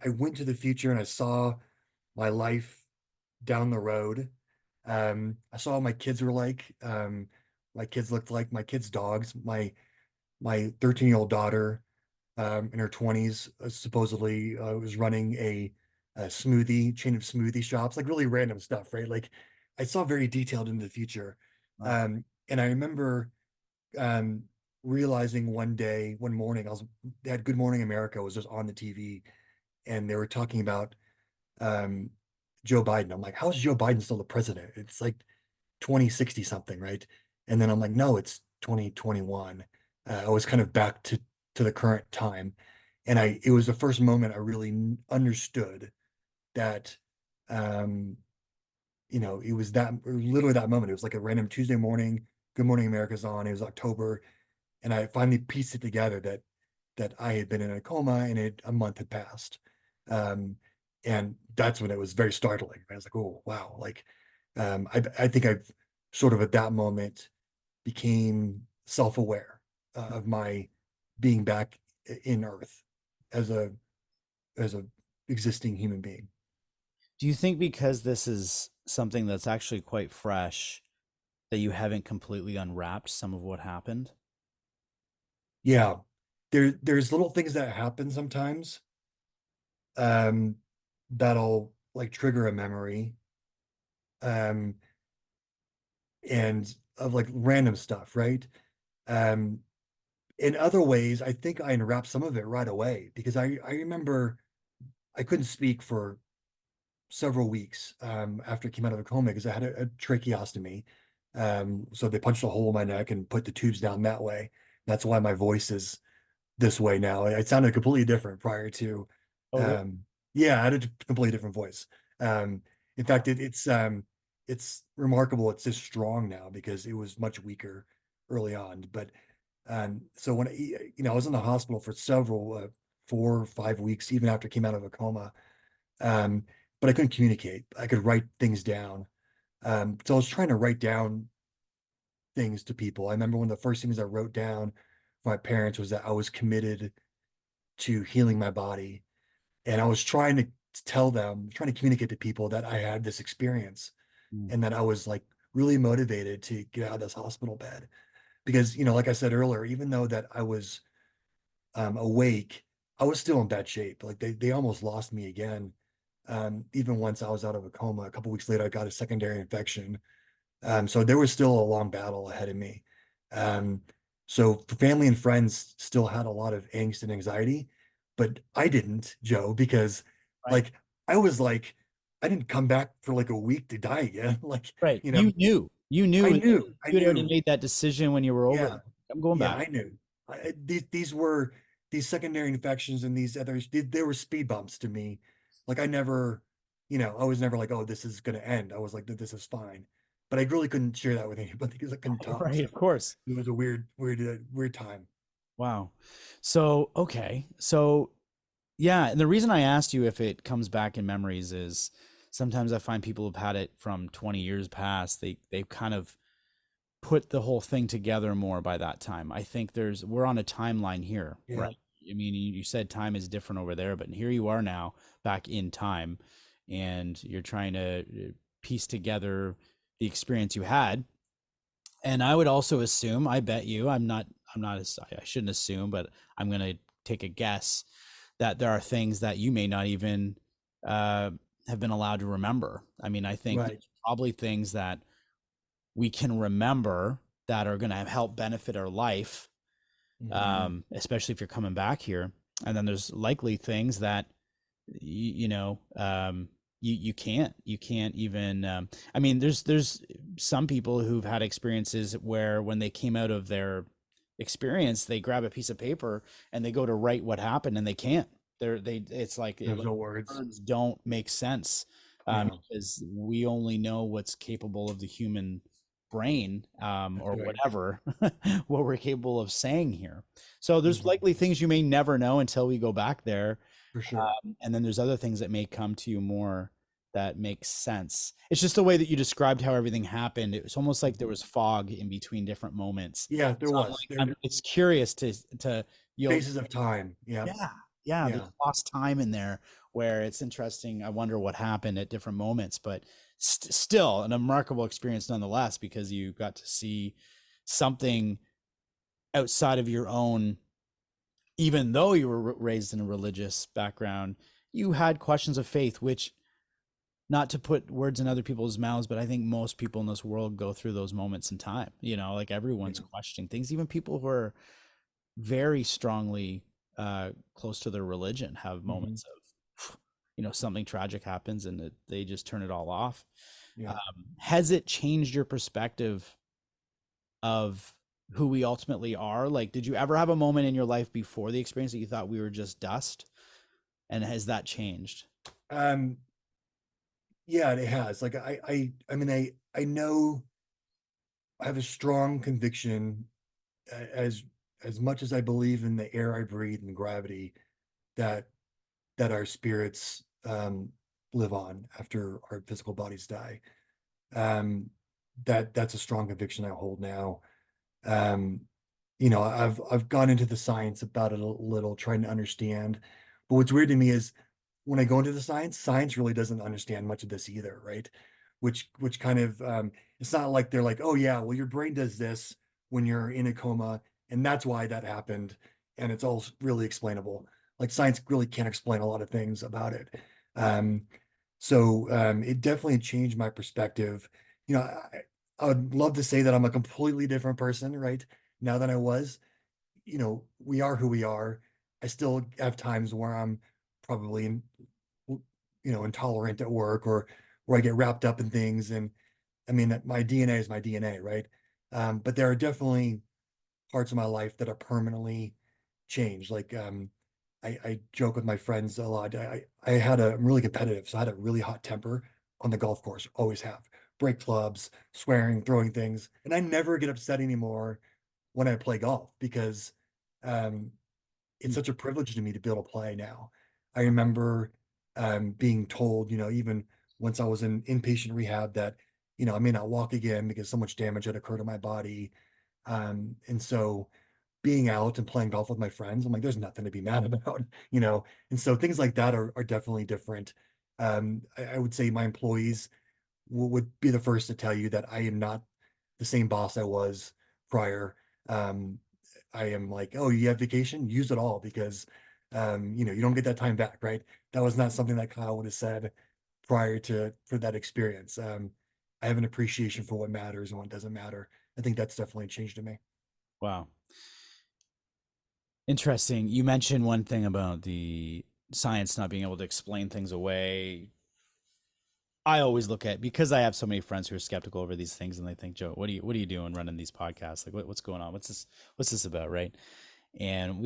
went to the future and I saw my life down the road. I saw what my kids were like. My kids looked like my kids' dogs. My 13-year-old daughter, in her 20s, supposedly was running a smoothie chain of smoothie shops, like really random stuff, right? Like I saw very detailed into the future. wow. And I remember um, realizing one day, one morning, they had Good Morning America was just on the TV, and they were talking about um, Joe Biden. I'm like, how is Joe Biden still the president? It's like 2060 something, right? And then I'm like, no, it's 2021. I was kind of back to the current time. And it was the first moment I really understood that, um, it was literally that moment. It was like a random Tuesday morning, Good Morning America's on. It was October. And I finally pieced it together that I had been in a coma and a month had passed. Um, and that's when it was very startling. I was like, oh wow, like I think I've sort of at that moment became self-aware of my being back in Earth as a existing human being. Do you think because this is something that's actually quite fresh that you haven't completely unwrapped some of what happened? Yeah, there's little things that happen sometimes um, that'll like trigger a memory. Um, and of like random stuff, right? Um, in other ways, I think I unwrapped some of it right away because I remember I couldn't speak for several weeks after I came out of a coma because I had a tracheostomy. So they punched a hole in my neck and put the tubes down that way. That's why my voice is this way now. It sounded completely different prior to, Oh, really? um, yeah, I had a completely different voice. In fact, Wow. it's remarkable. It's just strong now because it was much weaker early on. But so when I was in the hospital for several 4 or 5 weeks, even after I came out of a coma. Um, but I couldn't communicate. I could write things down. So I was trying to write down things to people. I remember one of the first things I wrote down for my parents was that I was committed to healing my body. And I was trying to tell them, trying to communicate to people that I had this experience Mm. and that I was like really motivated to get out of this hospital bed. Because, like I said earlier, even though that I was awake, I was still in bad shape. Like they almost lost me again. Even once I was out of a coma, a couple weeks later, I got a secondary infection. So there was still a long battle ahead of me. Um, so family and friends still had a lot of angst and anxiety, but I didn't, Joe, because Right. like I was like, I didn't come back for like a week to die again. Like, Right. You knew that I you had already knew. made that decision when you were over Yeah, there. I'm going yeah, back. I knew. These were these secondary infections and these others. They were speed bumps to me. Like I never, I was never like, oh, this is going to end. I was like, this is fine. But I really couldn't share that with anybody because I couldn't talk. Right, So of course. it was a weird time. Wow. So, okay. So, yeah, and the reason I asked you if it comes back in memories is sometimes I find people have had it from 20 years past. They've kind of put the whole thing together more by that time. I think we're on a timeline here, right? Yeah, I mean, you said time is different over there, but here you are now back in time, and you're trying to piece together the experience you had. And I would also assume, I bet you, I shouldn't assume, but I'm going to take a guess that there are things that you may not even uh, have been allowed to remember. I mean, I think right. there's probably things that we can remember that are going to help benefit our life, Hmm. especially if you're coming back here. And then there's likely things that you can't even. I mean, there's some people who've had experiences where when they came out of their experience, they grab a piece of paper and they go to write what happened and they can't. It's like There's no words. words don't make sense, Yeah, because we only know what's capable of the human brain, that's or right. whatever, what we're capable of saying here. So there's Mhm. likely things you may never know until we go back there. For sure. And then there's other things that may come to you more that make sense. It's just the way that you described how everything happened. It was almost like there Mhm. was fog in between different moments. Yeah, there So was. I'm There it's curious to you'll spaces of time. Yeah, yeah, yeah, there's yeah. lost time in there where it's interesting. I wonder what happened at different moments, but still an remarkable experience nonetheless, because you got to see something outside of your own. Even though you were raised in a religious background, you had questions of faith, which, not to put words in other people's mouths, but I think most people in this world go through those moments in time. Like everyone's Yeah. questioning things. Even people who are very strongly close to their religion have Hmm. moments of, something tragic happens and they just turn it all off. Yeah. Has it changed your perspective of who we ultimately are? Like, did you ever have a moment in your life before the experience that you thought we were just dust? And has that changed? Um, yeah, it has. Like I mean, I know I have a strong conviction as much as I believe in the air I breathe and gravity that our spirits live on after our physical bodies die. Um, that's a strong conviction I hold now. Um, I've gone into the science about it a little, trying to understand. But what's weird to me is when I go into the science, science really doesn't understand much of this either, right? Which kind of it's not like they're like, oh yeah, well your brain does this when you're in a coma, and that's why that happened, and it's all really explainable. Like science really can't explain a lot of things about it. Um, it definitely changed my perspective. I would love to say that I'm a completely different person, right? Now than I was. We are who we are. I still have times where I'm probably, intolerant at work or where I get wrapped up in things. And I mean, my DNA is my DNA, right? But there are definitely parts of my life that are permanently changed. Like, I joke with my friends a lot. I'm really competitive, so I had a really hot temper on the golf course, always have. Break clubs, swearing, throwing things. And I never get upset anymore when I play golf because um, it's such a privilege to me to be able to play now. I remember being told, even once I was in inpatient rehab that, I may not walk again because so much damage had occurred to my body. And so being out and playing golf with my friends, I'm like, there's nothing to be mad about, you know? And so things like that are definitely different. I would say my employees would be the first to tell you that I am not the same boss I was prior. Um, I am like, oh, you have vacation, use it all because you don't get that time back, right? That was not something that Kyle would have said prior to for that experience. I have an appreciation for what matters and what doesn't matter. I think that's definitely changed to me. Wow. Interesting. You mentioned one thing about the science not being able to explain things away. I always look at, because I have so many friends who are skeptical over these things and they think, Joe, what are you doing running these podcasts? Like what's going on? What's this about, right? And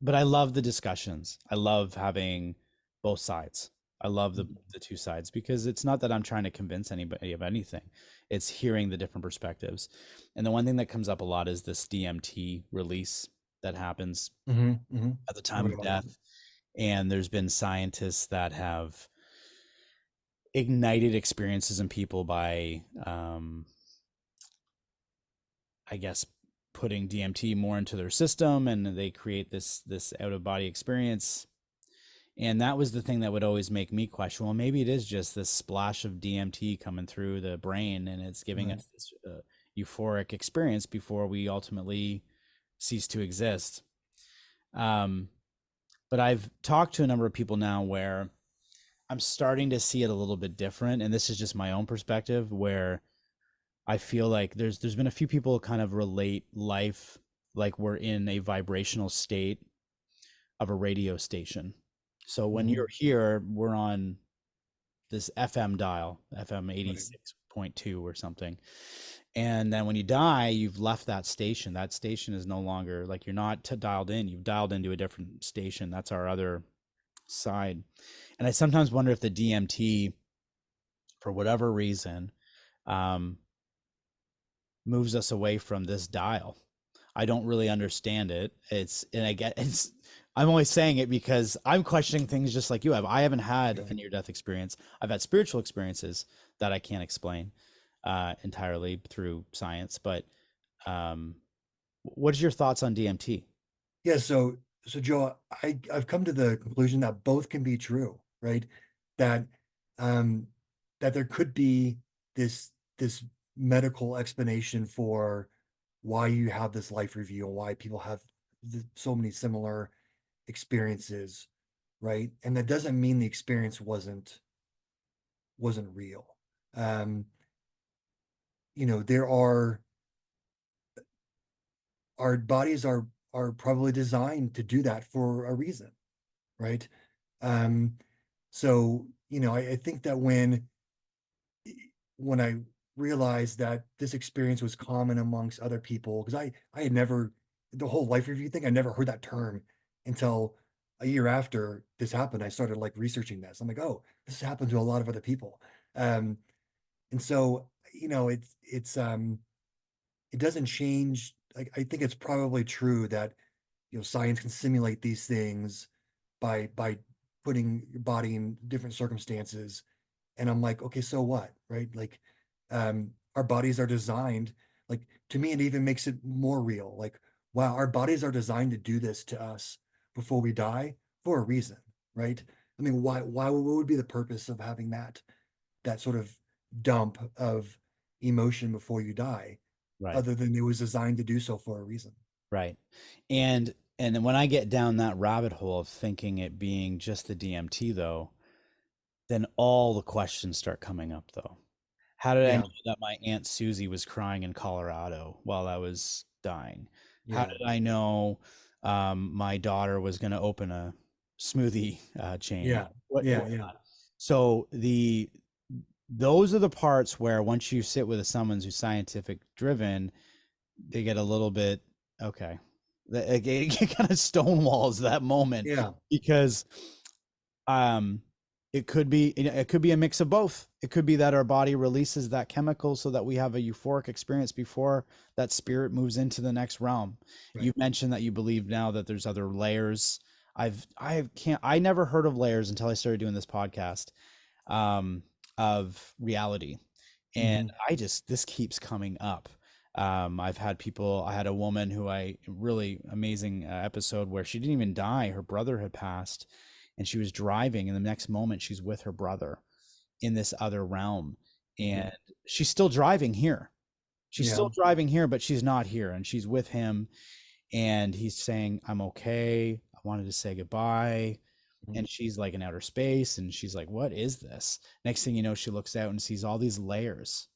but I love the discussions. I love having both sides. I love the two sides, because it's not that I'm trying to convince anybody of anything. It's hearing the different perspectives. And the one thing that comes up a lot is this DMT release that happens Hmm. Hmm. at the I time read of about it. death. And there's been scientists that have ignited experiences in people by, I guess, putting DMT more into their system, and they create this out of body experience. And that was the thing that would always make me question, well, maybe it is just this splash of DMT coming through the brain and it's giving Right. us this euphoric experience before we ultimately cease to exist. Um, but I've talked to a number of people now where I'm starting to see it a little bit different, and this is just my own perspective, where I feel like there's been a few people kind of relate life like we're in a vibrational state of a radio station. So when you're Hmm. here, we're on this FM dial, FM Right. 86.2 or something. And then when you die, you've left that station. That station is no longer like you're not dialed in. You've dialed into a different station. That's our other side. And I sometimes wonder if the DMT, for whatever reason, um, moves us away from this dial. I don't really understand it. And I get it's, I'm only saying it because I'm questioning things just like you have. I haven't had Yeah. a near death experience. I've had spiritual experiences that I can't explain entirely through science. But um, what is your thoughts on DMT? Yeah, so Joe, I've come to the conclusion that both can be true, right? That um that there could be this medical explanation for why you have this life review and why people have so many similar experiences, right? And that doesn't mean the experience wasn't real. Um, there are our bodies are probably designed to do that for a reason, right? Um, so, I think that when I realized that this experience was common amongst other people, because I had never the whole life review thing, I never heard that term until a year after this happened. I started like researching this. I'm like, oh, this has happened to a lot of other people. And so, it doesn't change. Like, I think it's probably true that science can simulate these things by putting your body in different circumstances. And I'm like, okay, so what, right? Like, our bodies are designed, like, to me, it even makes it more real. Like, wow, our bodies are designed to do this to us before we die for a reason, right? I mean, why, what would be the purpose of having that sort of dump of emotion before you die, Right. other than it was designed to do so for a reason? Right. And then when I get down that rabbit hole of thinking it being just the DMT though, then all the questions start coming up though. How did I know Yeah, that my Aunt Susie was crying in Colorado while I was dying? How yeah, did I know my daughter was going to open a smoothie chain? yeah, yeah, What? yeah, So those are the parts where once you sit with someone who's scientific driven, they get a little bit okay. It kind of stonewalls that moment yeah, because um it could be a mix of both. It could be that our body releases that chemical so that we have a euphoric experience before that spirit moves into the next realm. You right. mentioned that you believe now that there's other layers. I never heard of layers until I started doing this podcast um of reality. And Hmm. this keeps coming up. I've had people, I had a woman who really amazing episode where she didn't even die. Her brother had passed and she was driving, and the next moment she's with her brother in this other realm. Hmm. And she's still driving here. She's Yeah. still driving here, but she's not here. And she's with him. And he's saying, I'm okay. I wanted to say goodbye. Mhm. And she's like in outer space. And she's like, what is this? Next thing you know, she looks out and sees all these layers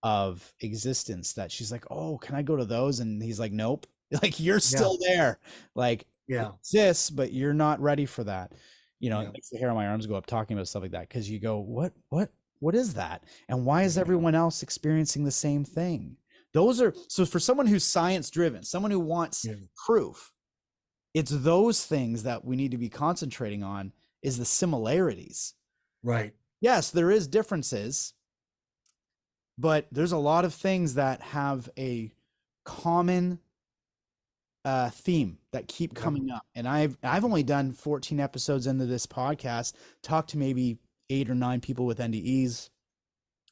of existence that she's like, oh, can I go to those? And he's like, nope. Like, you're Yeah. still there. Like, it Yeah. exists, but you're not ready for that. It Yeah. makes the hair on my arms go up talking about stuff like that because you go, what is that? And why is Yeah. everyone else experiencing the same thing? Those are so for someone who's science driven, someone who wants Yeah. proof, it's those things that we need to be concentrating on is the similarities. Right. Yes, there is differences, but there's a lot of things that have a common theme that keep Yep. coming up. And I've only done 14 episodes into this podcast, talked to maybe 8 or 9 people with NDEs,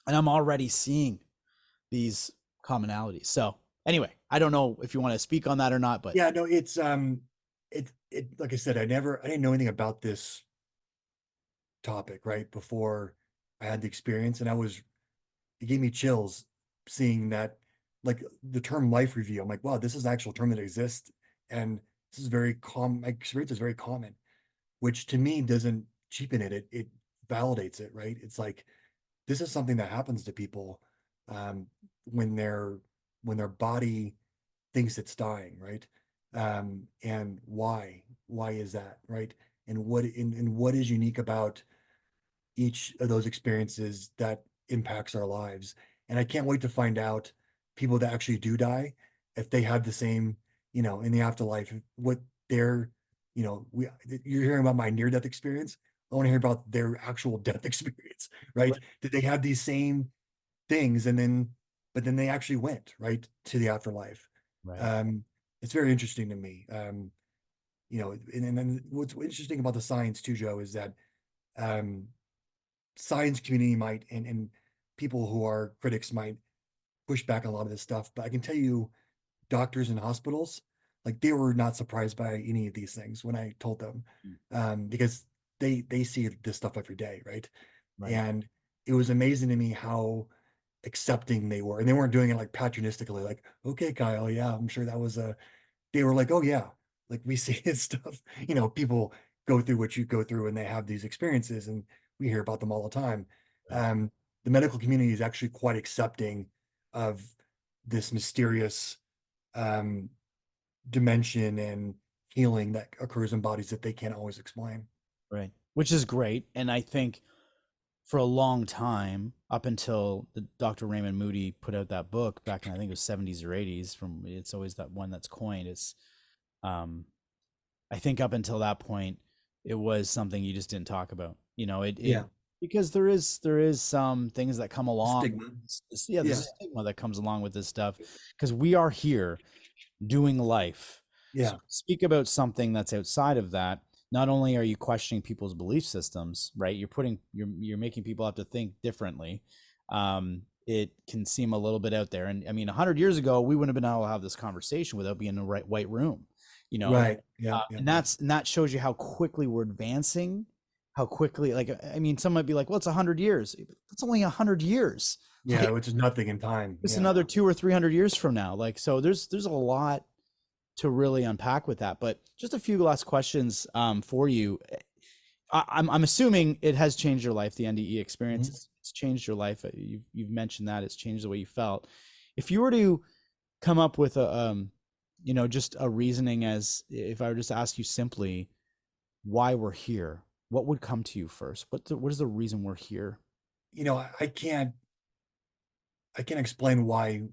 and I'm already seeing these commonalities. So anyway, I don't know if you want to speak on that or not, but Yeah. No, it like I said, I didn't know anything about this topic right before I had the experience, and it gave me chills seeing that, like, the term life review. I'm like, wow, this is an actual term that exists, and this is very common. My experience is very common, which to me doesn't cheapen it. It validates it, right? It's like this is something that happens to people um, when their body thinks it's dying, right? And why is that, right? And what is unique about each of those experiences that impacts our lives? And I can't wait to find out people that actually do die, if they have the same, in the afterlife, what their, you're hearing about my near-death experience. I want to hear about their actual death experience, right? Right. Did they have these same things but then they actually went right to the afterlife? Right. Um, it's very interesting to me. And then what's interesting about the science too, Joe, is that um, science community might and people who are critics might push back on a lot of this stuff, but I can tell you, doctors and hospitals, like they were not surprised by any of these things when I told them, Mm. because they see this stuff every day, right? Right. And it was amazing to me how accepting they were, and they weren't doing it like patronistically, like, okay, Kyle, yeah, I'm sure that was a. They were like, oh yeah, like we see this stuff. People go through what you go through, and they have these experiences, and we hear about them all the time. Right. Um, the medical community is actually quite accepting of this mysterious um, dimension and healing that occurs in bodies that they can't always explain. Right. Which is great. And I think for a long time, up until the Dr. Raymond Moody put out that book back in, I think it was 70s or 80s, from it's always that one that's coined. It's um I think up until that point, it was something you just didn't talk about. It Yeah, because there is some things that come along. stigma. Yeah, there's a Yeah, stigma that comes along with this stuff because we are here doing life. So yeah, speak about something that's outside of that. Not only are you questioning people's belief systems, right? You're making people have to think differently. It can seem a little bit out there, and I mean, 100 years ago, we wouldn't have been able to have this conversation without being in the right white room, you know. right. Yeah, yeah, And that shows you how quickly we're advancing, how quickly. Like, I mean, some might be like, "Well, it's 100 years." That's only 100 years. yeah. Like, Which is nothing in time. it's Yeah. another 2 or 300 years from now. Like, so there's a lot to really unpack with that. But just a few last questions for you. I'm assuming it has changed your life. The NDE experience, Mhm. it's changed your life. You've mentioned that it's changed the way you felt. If you were to come up with just a reasoning, as if I were just to ask you simply why we're here, what would come to you first? What is the reason we're here? I can't explain why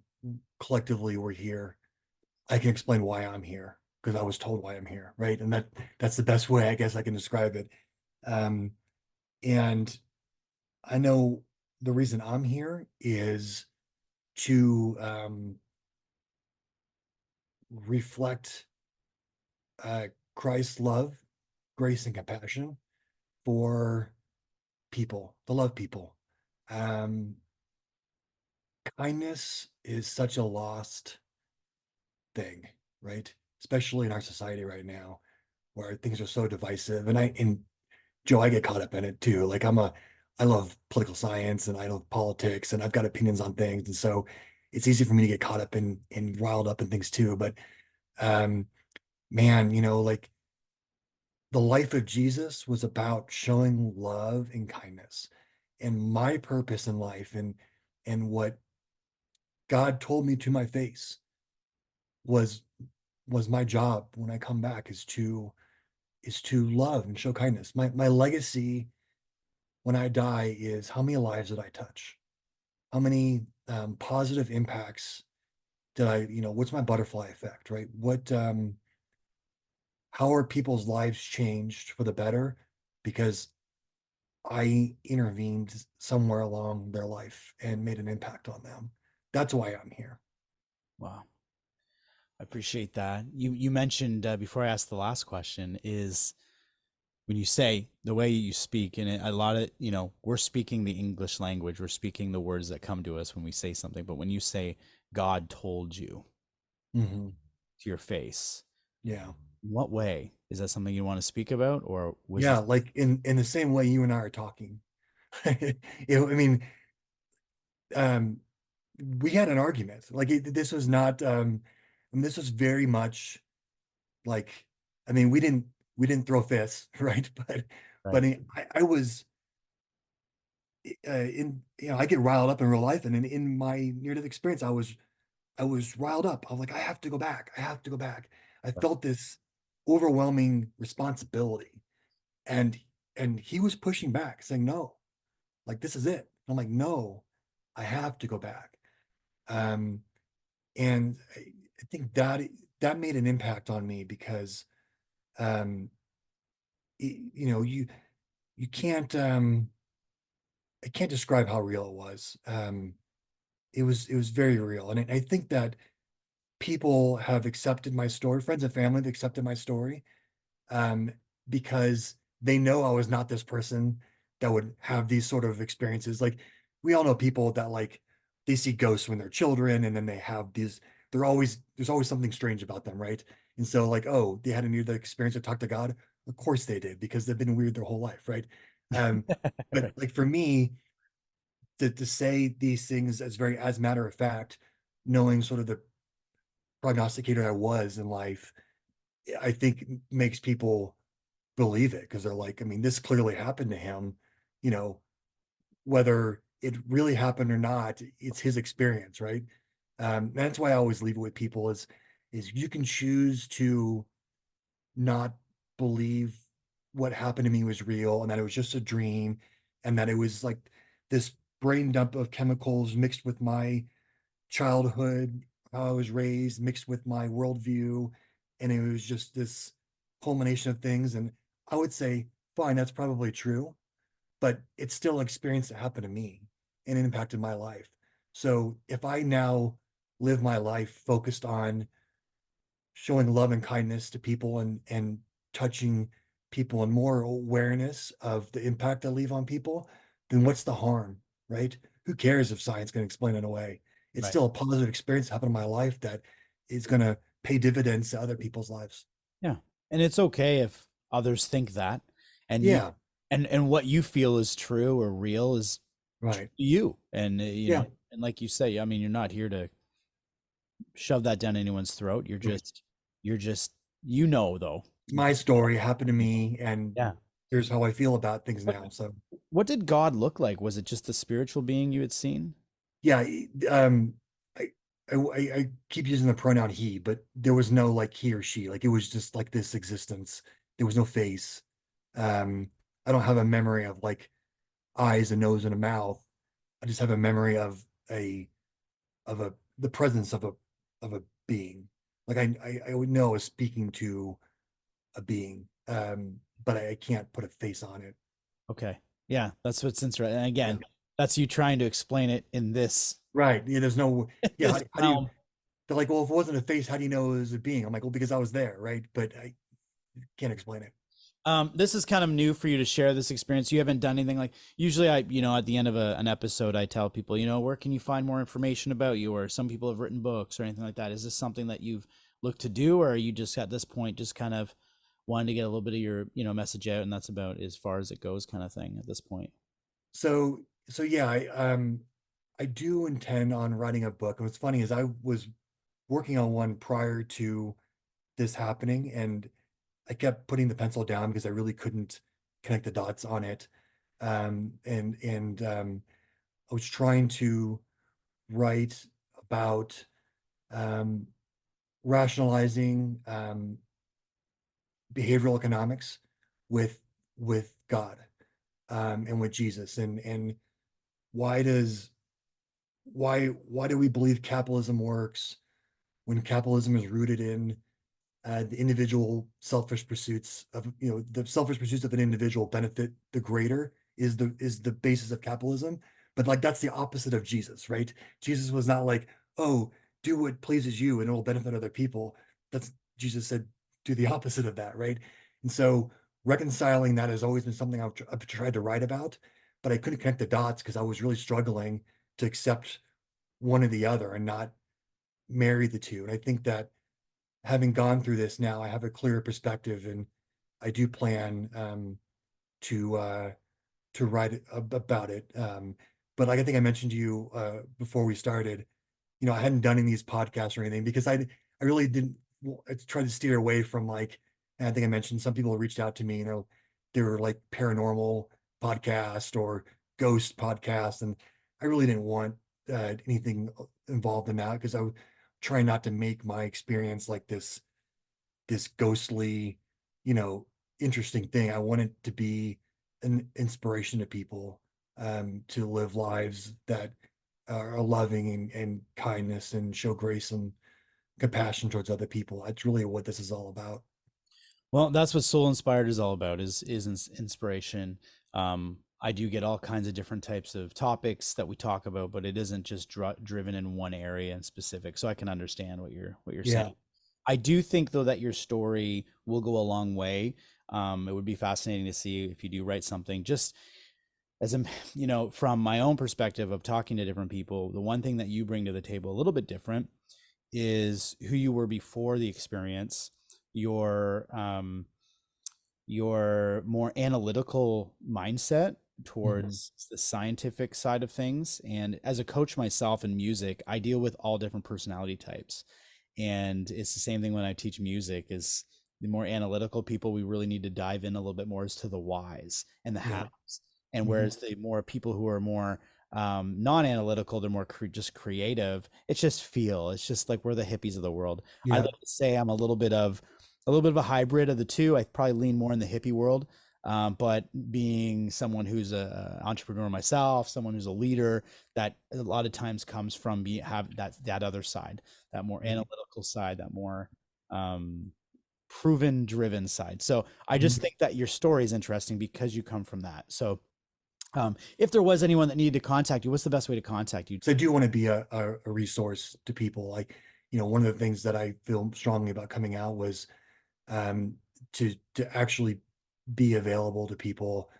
collectively we're here. I can explain why I'm here because I was told why I'm here, right? And that's the best way I guess I can describe it. Um, and I know the reason I'm here is to reflect Christ's love, grace, and compassion for people, to love people. Um, kindness is such a lost thing, right? Especially in our society right now, where things are so divisive. And Joe, I get caught up in it too. Like I love political science and I love politics and I've got opinions on things. And so it's easy for me to get caught up in riled up in things too. But um, man, like the life of Jesus was about showing love and kindness. And my purpose in life and what God told me to my face was was my job when I come back is to love and show kindness. My legacy when I die is how many lives did I touch? How many positive impacts did what's my butterfly effect, right? How are people's lives changed for the better because I intervened somewhere along their life and made an impact on them. That's why I'm here. Wow, I appreciate that. You mentioned before I asked the last question is when you say the way you speak, and a lot of we're speaking the English language, we're speaking the words that come to us when we say something. But when you say God told you Hmm. to your face, Yeah. in what way is that something you want to speak about, or was Yeah, this like in the same way you and I are talking. I mean, um, we had an argument. Like this was not this was very much like we didn't throw fists, right? But right? I was I get riled up in real life and in my near-death experience I was riled up. I was like, I have to go back. I have to go back. I felt this overwhelming responsibility. And and he was pushing back, saying, no, like this is it. I'm like, no, I have to go back. Um, And I think that made an impact on me because um you know, you can't I can't describe how real it was. It was very real. And I think that people have accepted my story, friends and family have accepted my story, um, because they know I was not this person that would have these sort of experiences. Like we all know people that like they see ghosts when they're children, and then they have these. There's always something strange about them, right? And so like, oh, they had a near-death experience to talk to God. Of course they did because they've been weird their whole life, right? Um, but Right. like for me, to say these things as very as matter of fact, knowing sort of the prognosticator I was in life, I think makes people believe it because they're like, I mean, this clearly happened to him, you know, whether it really happened or not, it's his experience, right? That's why I always leave it with people is you can choose to not believe what happened to me was real and that it was just a dream and that it was like this brain dump of chemicals mixed with my childhood, how I was raised, mixed with my worldview, and it was just this culmination of things. And I would say, fine, that's probably true, but it's still an experience that happened to me and it impacted my life. So if I now live my life focused on showing love and kindness to people and touching people and more awareness of the impact I leave on people, then what's the harm, right? Who cares if science can explain it away? It's Right. still a positive experience that happened in my life that is going to pay dividends to other people's lives. Yeah. And it's okay if others think that, and you Yeah, and what you feel is true or real is true right. to you. And you Yeah, know, and like you say, I mean, you're not here to shove that down anyone's throat. right. You're just you know though. It's my story, happened to me, and Yeah. here's how I feel about things What now. So what did God look like? Was it just the spiritual being you had seen? yeah, I, I keep using the pronoun he, but there was no like he or she. Like it was just like this existence. There was no face. Um, I don't have a memory of like eyes, a nose, and a mouth. I just have a memory of a the presence of a being. Like I would know I was speaking to a being, but I can't put a face on it. Okay. Yeah, that's what's interesting. And Yeah, again, that's you trying to explain it in this right. Yeah, there's no. Yeah, this how do you? realm. They're like, well, if it wasn't a face, how do you know it was a being? I'm like, well, because I was there, right? But I can't explain it. This is kind of new for you to share this experience. You haven't done anything like usually you know, at the end of an episode, I tell people, you know, where can you find more information about you? Or some people have written books or anything like that. Is this something that you've looked to do, or are you just at this point just kind of wanting to get a little bit of your, you know, message out, and that's about as far as it goes, kind of thing at this point? So yeah, I do intend on writing a book. And what's funny is I was working on one prior to this happening, and I kept putting the pencil down because I really couldn't connect the dots on it. And I was trying to write about um, rationalizing behavioral economics with God, and with Jesus, and why does why do we believe capitalism works when capitalism is rooted in the individual selfish pursuits of, the selfish pursuits of an individual benefit the greater is the basis of capitalism. But like that's the opposite of Jesus, right? Jesus was not like, oh, do what pleases you and it'll benefit other people. That's Jesus said, do the opposite of that, right? And so reconciling that has always been something I've tried to write about, but I couldn't connect the dots because I was really struggling to accept one or the other and not marry the two. And I think that having gone through this now, I have a clearer perspective, and I do plan to write about it. But like I think I mentioned to you before we started, I hadn't done any of these podcasts or anything because I really didn't. I tried to steer away from like. And I think I mentioned some people reached out to me. They were like paranormal podcast or ghost podcast, and I really didn't want anything involved in that because I was trying not to make my experience like this ghostly, you know, interesting thing. I want it to be an inspiration to people to live lives that are loving and kindness and show grace and compassion towards other people. That's really what this is all about. Well, that's what Soul Inspired is all about, is inspiration. I do get all kinds of different types of topics that we talk about, but it isn't just driven in one area in specific. So I can understand what you're Yeah. saying. I do think though that your story will go a long way. It would be fascinating to see if you do write something. Just as a, from my own perspective of talking to different people, the one thing that you bring to the table a little bit different is who you were before the experience, your your more analytical mindset Hmm. towards the scientific side of things. And as a coach myself in music, I deal with all different personality types. And it's the same thing when I teach music. Is the more analytical people, we really need to dive in a little bit more as to the whys and the Yeah. hows. And Hmm. whereas the more people who are more non-analytical, they're more just creative. It's just feel. It's just like we're the hippies of the world. I Yeah. like to say I'm a little bit of a hybrid of the two. I probably lean more in the hippie world, but being someone who's a entrepreneur myself, someone who's a leader, that a lot of times comes from have that other side, that more Right. analytical side, that more um, proven driven side. So I just Mhm. think that your story is interesting because you come from that. So if there was anyone that needed to contact you, what's the best way to contact you? So I do want to be a resource to people. Like, one of the things that I feel strongly about coming out was um, to actually be available to people.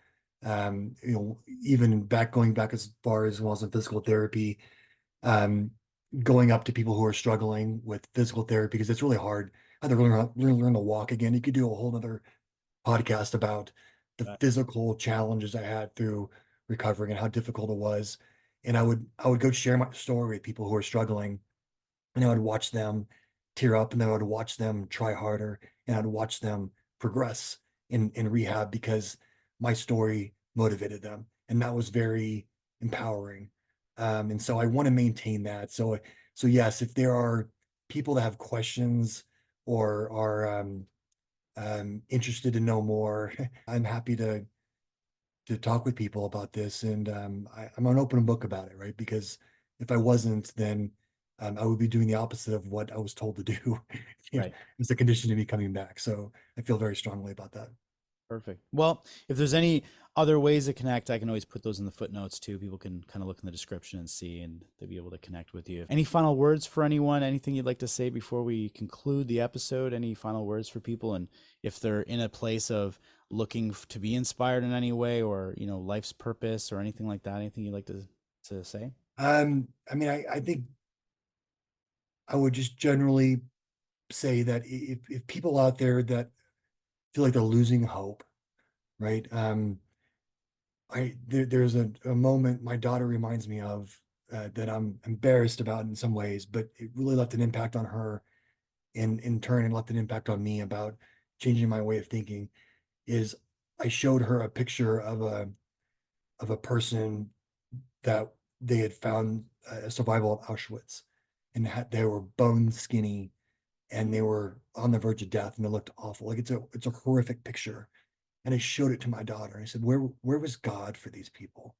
Even going back as far as when I was in physical therapy, um, going up to people who are struggling with physical therapy because it's really hard. How to learn to walk again. You could do a whole other podcast about the physical challenges I had through recovering and how difficult it was. And I would go share my story with people who are struggling, and I would watch them tear up, and then I would watch them try harder, and I'd watch them progress in rehab because my story motivated them, and that was very empowering. And so I want to maintain that. So yes, if there are people that have questions or are interested to know more, I'm happy to talk with people about this, and I'm an open book about it, right? Because if I wasn't, then I would be doing the opposite of what I was told to do. Right. It's a condition to me coming back. So I feel very strongly about that. Perfect. Well, if there's any other ways to connect, I can always put those in the footnotes too. People can kind of look in the description and see, and they'll be able to connect with you. Any final words for anyone? Anything you'd like to say before we conclude the episode? Any final words for people? And if they're in a place of looking to be inspired in any way, or life's purpose or anything like that, anything you'd like to say? I mean, I think I would just generally say that if people out there that feel like they're losing hope, right? There's a moment my daughter reminds me of that I'm embarrassed about in some ways, but it really left an impact on her, and in turn, it left an impact on me about changing my way of thinking. Is I showed her a picture of a person that they had found a survival at Auschwitz, and they were bone skinny, and they were on the verge of death, and they looked awful. Like it's a horrific picture. And I showed it to my daughter. And I said, where was God for these people?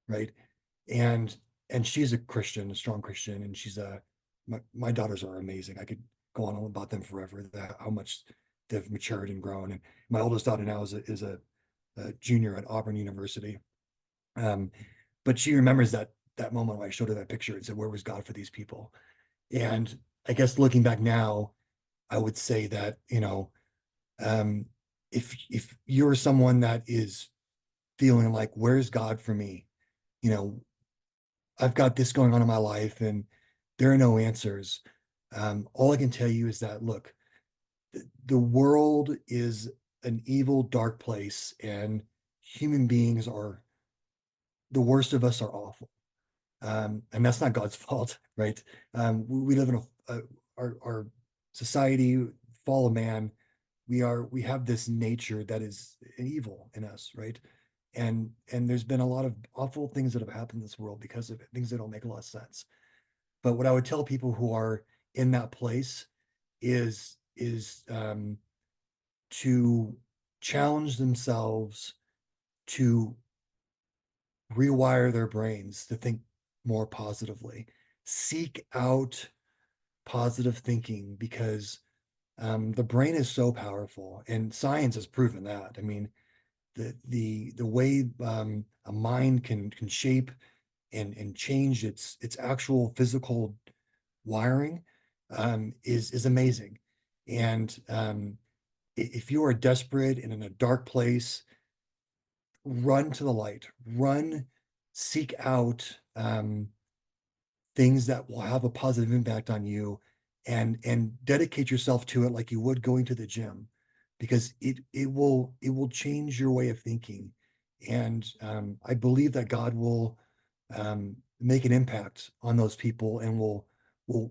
Right. And and she's a Christian, a strong Christian, and my daughters are amazing. I could go on about them forever, how much they've matured and grown. And my oldest daughter now is a junior at Auburn University. Um, but she remembers that moment when I showed her that picture and said, where was God for these people? And I guess looking back now, I would say that, um, if you're someone that is feeling like, where's God for me? You know, I've got this going on in my life and there are no answers. All I can tell you is that, look, the world is an evil, dark place, and human beings are the worst of us are awful. And that's not God's fault, right? We live in our society, fall of man. We have this nature that is an evil in us, right? And there's been a lot of awful things that have happened in this world because of it, things that don't make a lot of sense. But what I would tell people who are in that place is to challenge themselves to rewire their brains to think more positively. Seek out positive thinking because the brain is so powerful, and science has proven that. I mean, the way a mind can shape and change its actual physical wiring is amazing. And if you are desperate and in a dark place, run to the light, run, seek out things that will have a positive impact on you, and dedicate yourself to it like you would going to the gym, because it will change your way of thinking. And I believe that God will make an impact on those people, and will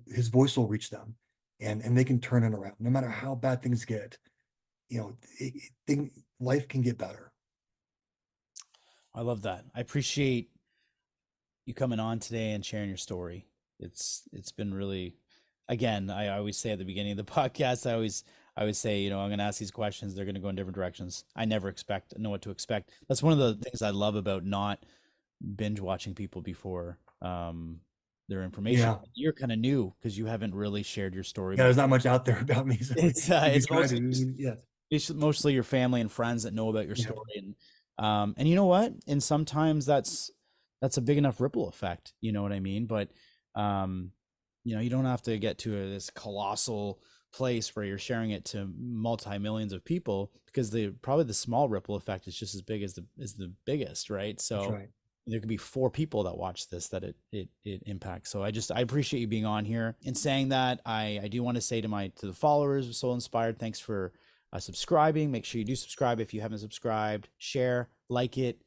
his voice will reach them, and they can turn it around no matter how bad things get. Life can get better. I love that. I appreciate you coming on today and sharing your story. It's been really, again, I always say at the beginning of the podcast, I always say, you know, I'm going to ask these questions. They're going to go in different directions. I never know what to expect. That's one of the things I love about not binge watching people before their information. Yeah. You're kind of new because you haven't really shared your story Yeah, much. there's not much out there about me, so you could It's try mostly just to. Yeah. it's mostly your family and friends that know about your Yeah. story, and you know what, and sometimes that's a big enough ripple effect, you know what I mean, but um you know, you don't have to get to this colossal place where you're sharing it to multi-millions of people, because the small ripple effect is just as big as the biggest, right? That's So right. there could be 4 people that watch this that it impacts. So I appreciate you being on here. In saying that, I do want to say to the followers of Soul Inspired, thanks for subscribing. Make sure you do subscribe if you haven't subscribed. Share, like it,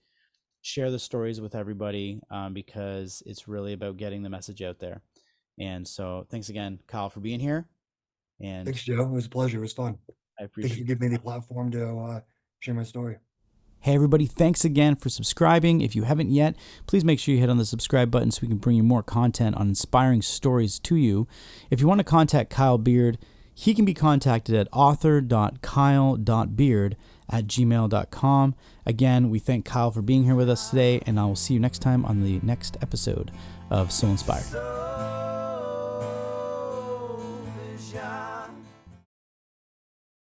share the stories with everybody, because it's really about getting the message out there. And so thanks again, Kyle, for being here. And Thanks, Joe. It was a pleasure. It was fun. I Thanks appreciate for you. giving me the platform to share my story. Hey, everybody, thanks again for subscribing. If you haven't yet, please make sure you hit on the subscribe button so we can bring you more content on inspiring stories to you. If you want to contact Kyle Beard, he can be contacted at author.kyle.beard@gmail.com. Again, we thank Kyle for being here with us today, and I will see you next time on the next episode of Soul Inspired.